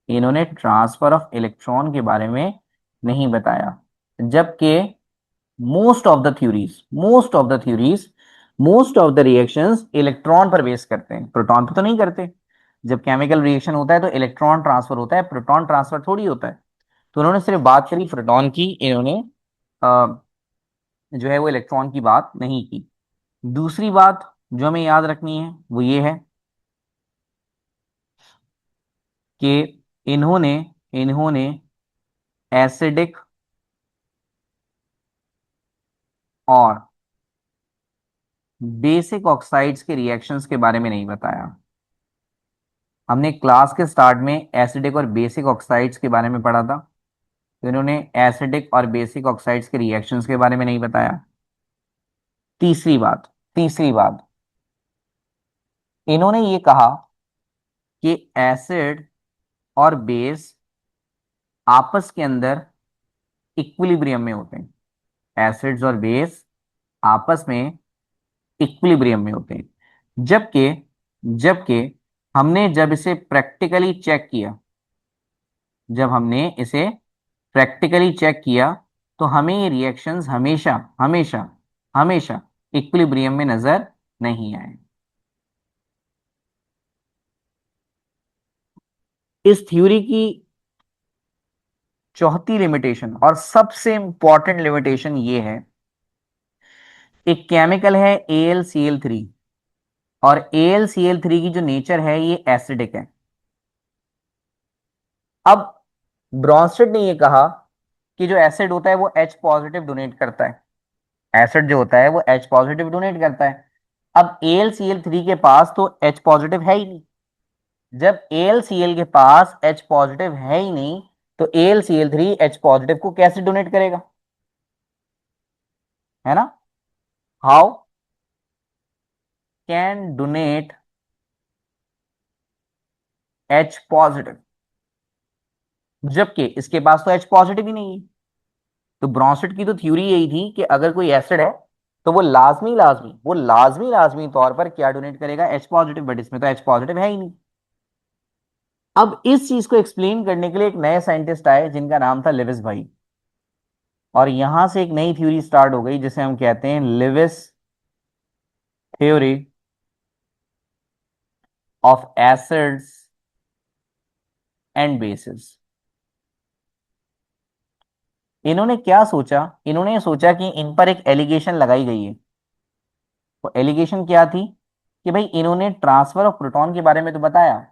इन्होंने ट्रांसफर ऑफ इलेक्ट्रॉन के बारे में नहीं बताया। जबकि most of the reactions electron पर बेस करते हैं, प्रोटॉन पर तो नहीं करते। जब केमिकल रिएक्शन होता है तो इलेक्ट्रॉन ट्रांसफर होता है, प्रोटॉन ट्रांसफर थोड़ी होता है। तो उन्होंने सिर्फ बात करी प्रोटॉन की, इन्होंने जो है वो इलेक्ट्रॉन की बात नहीं की। दूसरी बात जो हमें याद रखनी है वो ये है कि इन्होंने इन्होंने एसिडिक और बेसिक ऑक्साइड्स के रिएक्शंस के बारे में नहीं बताया। हमने क्लास के स्टार्ट में एसिडिक और बेसिक ऑक्साइड्स के बारे में पढ़ा था, तो इन्होंने एसिडिक और बेसिक ऑक्साइड्स के रिएक्शंस के बारे में नहीं बताया। तीसरी बात इन्होंने ये कहा कि एसिड और बेस आपस के अंदर इक्विलिब्रियम में होते हैं। एसिड्स और बेस आपस में इक्विलिब्रियम में होते हैं। जबकि जबकि हमने जब इसे प्रैक्टिकली चेक किया, जब हमने इसे प्रैक्टिकली चेक किया, तो हमें ये रिएक्शंस हमेशा हमेशा हमेशा इक्विलिब्रियम में नजर नहीं आए। इस थ्योरी की चौथी लिमिटेशन और सबसे इंपॉर्टेंट लिमिटेशन ये है, एक केमिकल है AlCl3, और AlCl3 की जो नेचर है ये एसिडिक है। अब ब्रॉन्स्टेड ने ये कहा कि जो एसिड होता है वो H पॉजिटिव डोनेट करता है, एसिड जो होता है वो H पॉजिटिव डोनेट करता है। अब AlCl3 के पास तो H पॉजिटिव है ही नहीं। जब AlCl के पास H पॉजिटिव है ही नहीं, तो AlCl3 H पॉजिटिव को कैसे डोनेट करेगा, है ना? How can donate H positive, जबकि इसके पास तो H पॉजिटिव ही नहीं है। तो ब्रॉन्स्टेड की तो थ्योरी यही थी कि अगर कोई एसिड है तो वो लाजमी तौर पर क्या डोनेट करेगा, H पॉजिटिव, बट इसमें तो H पॉजिटिव है ही नहीं। अब इस चीज को एक्सप्लेन करने के लिए एक नए साइंटिस्ट आए जिनका नाम था लिविस भाई, और यहां से एक नई थ्योरी स्टार्ट हो गई जिसे हम कहते हैं Lewis theory of acids and basis. इन्होंने क्या सोचा, इन्होंने सोचा कि इन पर एक एलिगेशन लगाई गई है। वो एलिगेशन क्या थी कि भाई इन्होंने ट्रांसफर ऑफ प्रोटॉन के बारे में तो बताया,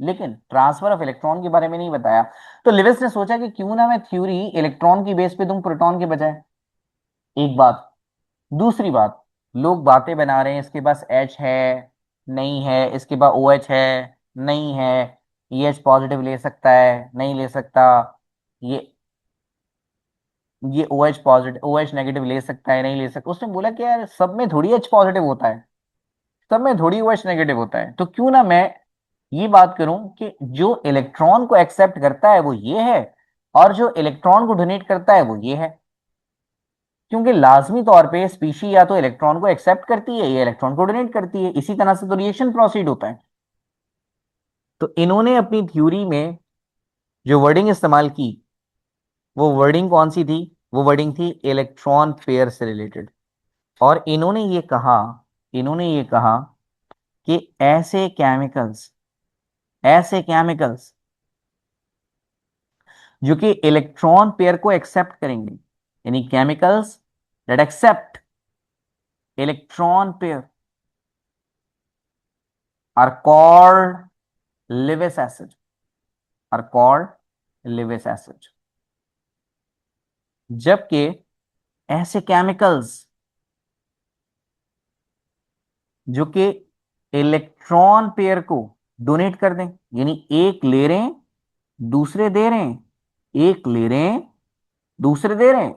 लेकिन ट्रांसफर ऑफ इलेक्ट्रॉन के बारे में नहीं बताया। तो लिविस ने सोचा कि क्यों ना मैं थ्योरी इलेक्ट्रॉन की बेस पे दूं प्रोटॉन के बजाय। एक बात। दूसरी बात, लोग बातें बना रहे हैं इसके पास एच है, नहीं है, इसके पास ओ एच है, नहीं है, ये एच पॉजिटिव ले सकता है, नहीं ले सकता, ये ये O H positive O H negative ले सकता है, नहीं ले सकता। उसने बोला कि यार सब में थोड़ी एच पॉजिटिव होता है, सब में थोड़ी ओ एच नेगेटिव होता है, तो क्यों ना मैं ये बात करूं कि जो इलेक्ट्रॉन को एक्सेप्ट करता है वो ये है, और जो इलेक्ट्रॉन को डोनेट करता है वो ये है। क्योंकि लाजमी तौर पे स्पीशी या तो इलेक्ट्रॉन को एक्सेप्ट करती है या इलेक्ट्रॉन को डोनेट करती है, इसी तरह से तो रिएक्शन प्रोसीड होता है। तो इन्होंने अपनी थ्योरी में जो वर्डिंग इस्तेमाल की, वो वर्डिंग कौन सी थी? वो वर्डिंग थी इलेक्ट्रॉन पेयर से रिलेटेड। और इन्होंने ये कहा कि ऐसे केमिकल्स जो कि इलेक्ट्रॉन पेयर को एक्सेप्ट करेंगे, यानी chemicals that accept electron pair are called Lewis acid are called Lewis acid. जबकि ऐसे केमिकल्स जो कि इलेक्ट्रॉन पेयर को डोनेट कर दें, यानी एक ले रहे हैं दूसरे दे रहे हैं, एक ले रहे हैं दूसरे दे रहे हैं,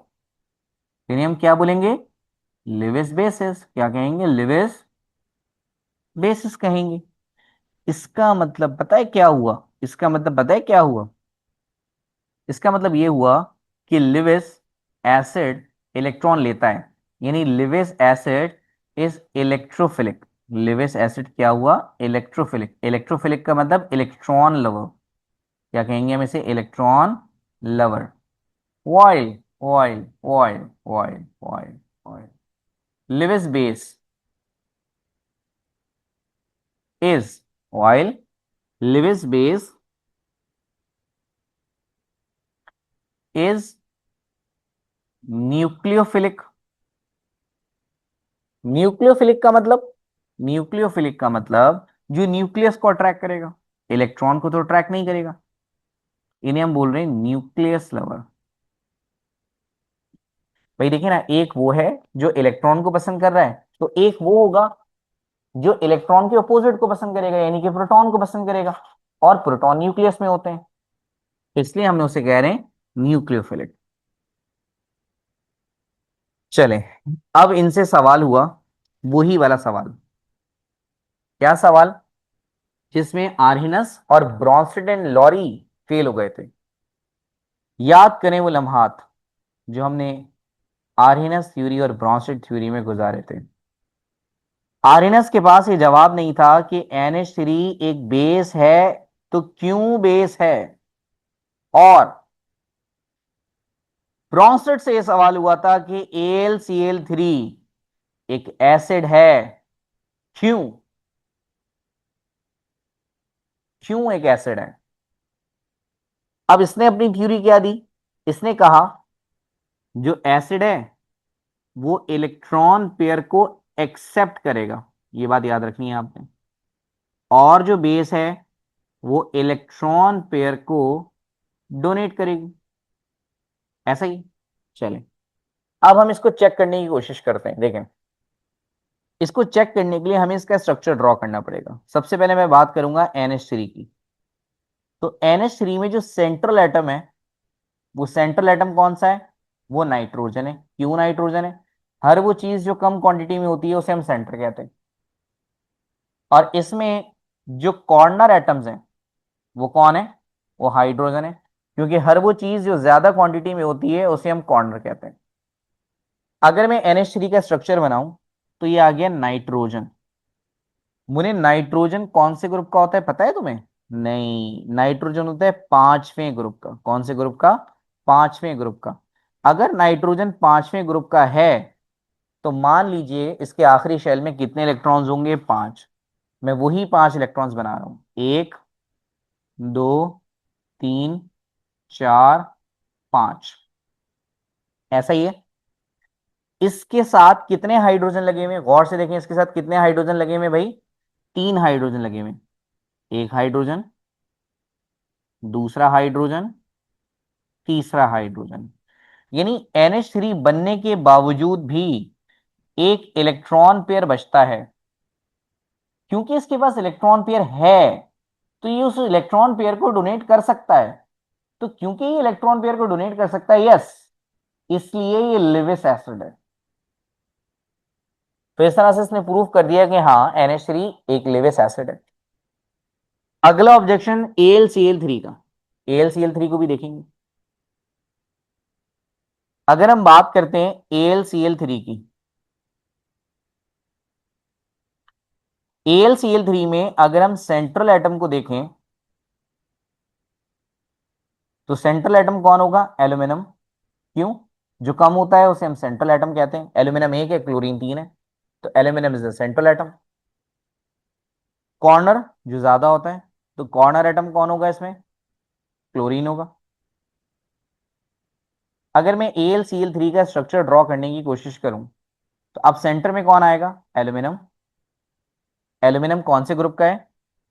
यानी हम क्या बोलेंगे? Lewis basis. क्या कहेंगे? लिविस बेसिस कहेंगे। इसका मतलब पता है क्या हुआ? इसका मतलब ये हुआ कि लिविस एसिड इलेक्ट्रॉन लेता है, यानी Lewis acid is electrophilic. Lewis acid क्या हुआ? इलेक्ट्रोफिलिक। इलेक्ट्रोफिलिक का मतलब इलेक्ट्रॉन लवर। क्या कहेंगे हम इसे? Electron lover. Oil oil oil oil oil oil. Lewis base is oil. Lewis base is nucleophilic. Nucleophilic का मतलब, न्यूक्लियोफिलिक का मतलब जो न्यूक्लियस को अट्रैक्ट करेगा, इलेक्ट्रॉन को तो अट्रैक्ट नहीं करेगा। इन्हें हम बोल रहे हैं न्यूक्लियस लवर। भाई देखिए ना, एक वो है जो इलेक्ट्रॉन को पसंद कर रहा है, तो एक वो होगा जो इलेक्ट्रॉन के अपोजिट को पसंद करेगा, यानी कि प्रोटॉन को पसंद करेगा। और प्रोटॉन न्यूक्लियस में होते हैं, इसलिए हमने उसे कह रहे हैं न्यूक्लियोफिलिक। चले, अब इनसे सवाल हुआ, वही वाला सवाल। क्या सवाल? जिसमें आर्हिनस और ब्रॉन्स्टेड एंड लॉरी फेल हो गए थे। याद करें वो लम्हात जो हमने आर्हिनस थ्योरी और ब्रॉन्स्टेड थ्योरी में गुजारे थे। आर्हिनस के पास ये जवाब नहीं था कि NH3 एक बेस है, तो क्यों बेस है। और ब्रॉन्स्टेड से यह सवाल हुआ था कि AlCl3 एक एसिड है, क्यों? क्यों एक एसिड है? अब इसने अपनी थ्योरी क्या दी? इसने कहा जो एसिड है वो इलेक्ट्रॉन पेयर को एक्सेप्ट करेगा, ये बात याद रखनी है आपने। और जो बेस है वो इलेक्ट्रॉन पेयर को डोनेट करेगी। ऐसा ही। चलें, अब हम इसको चेक करने की कोशिश करते हैं। देखें, इसको चेक करने के लिए हमें इसका स्ट्रक्चर ड्रॉ करना पड़ेगा। सबसे पहले मैं बात करूंगा NH3 की। तो NH3 में जो सेंट्रल एटम है, वो सेंट्रल एटम कौन सा है? वो नाइट्रोजन है। क्यों नाइट्रोजन है? हर वो चीज जो कम क्वांटिटी में होती है उसे हम सेंटर कहते हैं। और इसमें जो कॉर्नर एटम्स हैं वो कौन है? वो हाइड्रोजन है। क्योंकि हर वो चीज जो ज्यादा क्वांटिटी में होती है उसे हम कॉर्नर कहते हैं। अगर मैं NH3 का स्ट्रक्चर बनाऊं, तो ये आ गया नाइट्रोजन। मुझे नाइट्रोजन कौन से ग्रुप का होता है पता है तुम्हें? नहीं, नाइट्रोजन होता है पांचवें ग्रुप का। कौन से ग्रुप का? पांचवें ग्रुप का। अगर नाइट्रोजन पांचवें ग्रुप का है, तो मान लीजिए इसके आखिरी शेल में कितने इलेक्ट्रॉन्स होंगे? पांच। मैं वही पांच इलेक्ट्रॉन्स बना रहा हूं। एक, दो, तीन, चार, पांच। ऐसा ही है। इसके साथ कितने हाइड्रोजन लगे हुए हैं? गौर से देखें, इसके साथ कितने हाइड्रोजन लगे हुए हैं भाई? तीन हाइड्रोजन लगे हुए हैं। एक हाइड्रोजन, दूसरा हाइड्रोजन, तीसरा हाइड्रोजन। यानी NH3 बनने के बावजूद भी एक इलेक्ट्रॉन पेयर बचता है। क्योंकि इसके पास इलेक्ट्रॉन पेयर है, तो ये उस इलेक्ट्रॉन पेयर को डोनेट कर सकता है। तो क्योंकि ये इलेक्ट्रॉन पेयर को डोनेट कर सकता है, यस, इसलिए ये लिविस एसिड है। तो इस तरह से इसने प्रूव कर दिया कि हाँ, NH3 एक लिविस एसिड है। अगला ऑब्जेक्शन AlCl3 का। AlCl3 को भी देखेंगे। अगर हम बात करते हैं AlCl3 की, AlCl3 में अगर हम सेंट्रल एटम को देखें, तो सेंट्रल एटम कौन होगा? एल्यूमिनियम। क्यों? जो कम होता है उसे हम सेंट्रल एटम कहते हैं। एल्यूमिनियम एक है, क्लोरीन तीन है, तो aluminium is the central atom. Corner जो ज्यादा होता है, तो कॉर्नर एटम कौन होगा इसमें? क्लोरीन होगा। अगर मैं AlCl3 का स्ट्रक्चर ड्रॉ करने की कोशिश करूं, तो अब सेंटर में कौन आएगा? एल्यूमिनियम। एल्यूमिनियम कौन से ग्रुप का है?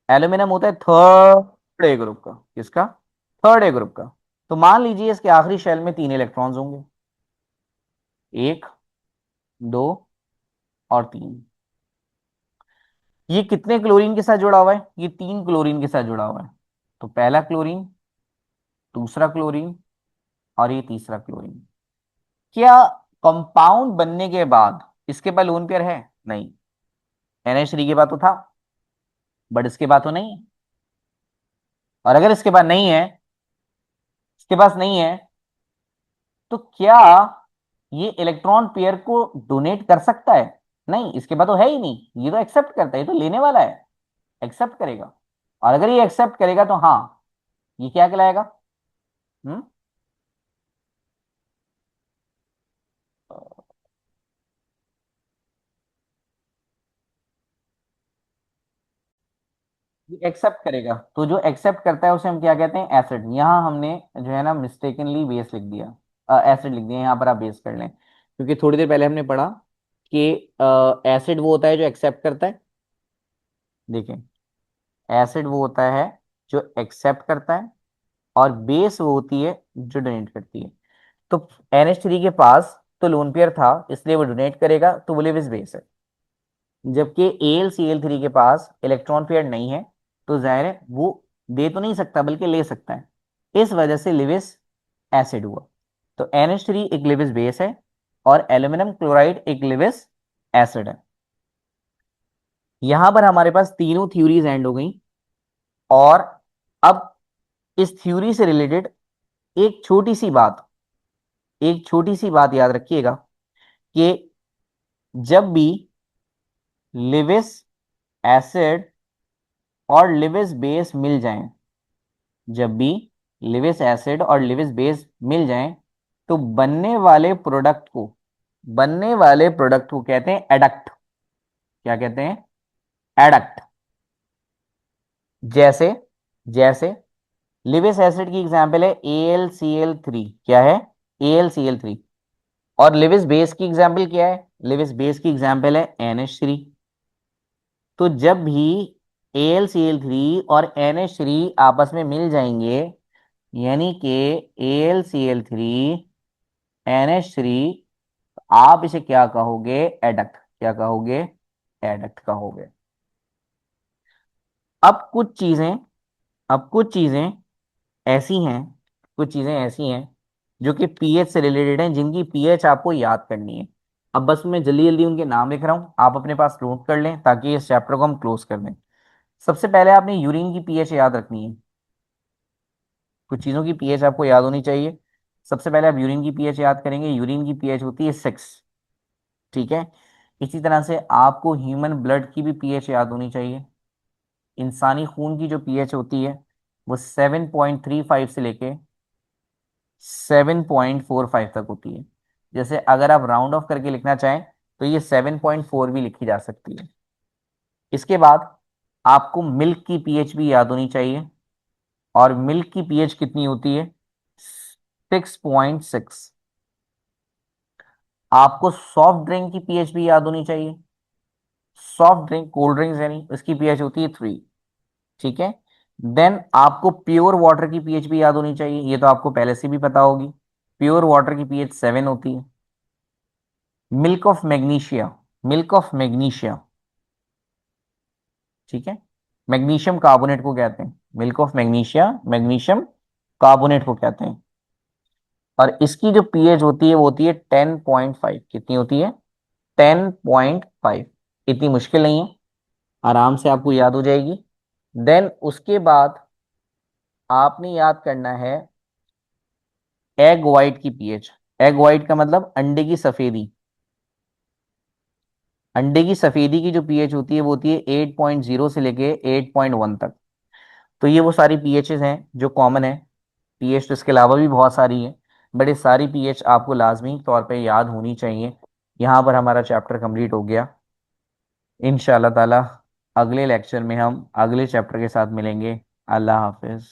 एल्यूमिनियम होता है थर्ड ए ग्रुप का। किसका? थर्ड ए ग्रुप का। तो मान लीजिए इसके आखिरी शेल में तीन इलेक्ट्रॉन्स होंगे। एक, दो और तीन। ये कितने क्लोरीन के साथ जुड़ा हुआ है? ये तीन क्लोरीन के साथ जुड़ा हुआ है। तो पहला क्लोरीन, दूसरा क्लोरीन और ये तीसरा क्लोरीन। क्या कंपाउंड बनने के बाद इसके पास लोन पेयर है? नहीं। NH3 के पास तो था, बट इसके पास तो नहीं है। और अगर इसके पास नहीं है, इसके पास नहीं है, तो क्या ये इलेक्ट्रॉन पेयर को डोनेट कर सकता है? नहीं, इसके बाद तो है ही नहीं, ये तो एक्सेप्ट करता है, ये तो लेने वाला है, एक्सेप्ट करेगा। और अगर ये एक्सेप्ट करेगा तो हाँ, ये क्या कहलाएगा? हम्म। एक्सेप्ट करेगा, तो जो एक्सेप्ट करता है उसे हम क्या कहते हैं? एसिड। यहाँ हमने जो है ना मिस्टेकनली बेस लिख दिया, एसिड लिख दिया, यहाँ पर आप बेस कर लें, क्योंकि थोड़ी देर पहले हमने पढ़ा कि एसिड वो होता है जो एक्सेप्ट करता है। देखें, एसिड वो होता है जो एक्सेप्ट करता है, और बेस वो होती है जो डोनेट करती है। तो NH3 के पास तो लोन पेयर था, इसलिए वो डोनेट करेगा, तो वो लिविस बेस है। जबकि AlCl3 के पास इलेक्ट्रॉन पेयर नहीं है, तो जाहिर है वो दे तो नहीं सकता बल्कि ले सकता है, इस वजह से लिविस एसिड हुआ। तो NH3 एक लिविस बेस है, और एल्यूमिनियम क्लोराइड एक लिविस एसिड है। यहां पर हमारे पास तीनों थ्योरीज एंड हो गई। और अब इस थ्योरी से रिलेटेड एक छोटी सी बात, एक छोटी सी बात याद रखिएगा कि जब भी लिविस एसिड और लिविस बेस मिल जाएं, जब भी लिविस एसिड और लिविस बेस मिल जाएं, तो बनने वाले प्रोडक्ट को कहते हैं एडक्ट। क्या कहते हैं? एडक्ट। जैसे जैसे लिविस एसिड की एग्जांपल है AlCl3, क्या है? AlCl3। और लिविस बेस की एग्जांपल क्या है? लिविस बेस की एग्जांपल है NH3। तो जब भी AlCl3 और NH3 आपस में मिल जाएंगे, यानी कि AlCl3 NH3, आप इसे क्या कहोगे? एडक्ट। क्या कहोगे? एडक्ट कहोगे। अब कुछ चीजें अब कुछ चीजें ऐसी हैं, कुछ चीजें ऐसी हैं जो कि पीएच से रिलेटेड हैं, जिनकी पीएच आपको याद करनी है। अब बस मैं जल्दी जल्दी उनके नाम लिख रहा हूं, आप अपने पास नोट कर लें ताकि इस चैप्टर को हम क्लोज कर दें। सबसे पहले आपने यूरिन की पीएच याद रखनी है। कुछ चीजों की पीएच आपको याद होनी चाहिए। सबसे पहले आप यूरिन की पीएच याद करेंगे, यूरिन की पीएच होती है 6। ठीक है। इसी तरह से आपको ह्यूमन ब्लड की भी पीएच याद होनी चाहिए। इंसानी खून की जो पीएच होती है वो 7.35 से लेके 7.45 तक होती है। जैसे अगर आप राउंड ऑफ करके लिखना चाहें तो ये 7.4 भी लिखी जा सकती है। इसके बाद आपको मिल्क की पीएच भी याद होनी चाहिए, और मिल्क की पीएच कितनी होती है? 6.6। आपको सॉफ्ट ड्रिंक की पीएच भी याद होनी चाहिए। सॉफ्ट ड्रिंक, कोल्ड ड्रिंक्स यानी, उसकी पीएच होती है 3। ठीक है। देन आपको प्योर वाटर की पीएच भी याद होनी चाहिए, ये तो आपको पहले से भी पता होगी। प्योर वाटर की पीएच 7 होती है। Milk of magnesia, milk of magnesia, ठीक है, मैग्नीशियम कार्बोनेट को कहते हैं, milk of magnesia, magnesium carbonate को कहते हैं। और इसकी जो पीएच होती है वो होती है 10.5। कितनी होती है? 10.5। इतनी मुश्किल नहीं है, आराम से आपको याद हो जाएगी। देन उसके बाद आपने याद करना है एग वाइट की पीएच। एग वाइट का मतलब अंडे की सफेदी। अंडे की सफेदी की जो पीएच होती है वो होती है 8.0 से लेके 8.1 तक। तो ये वो सारी पीएचेस हैं जो कॉमन है। पीएच तो इसके अलावा भी बहुत सारी है, बट ये सारी पीएच आपको लाजमी तौर पे याद होनी चाहिए। यहाँ पर हमारा चैप्टर कंप्लीट हो गया। इंशाल्लाह ताला अगले लेक्चर में हम अगले चैप्टर के साथ मिलेंगे। अल्लाह हाफिज।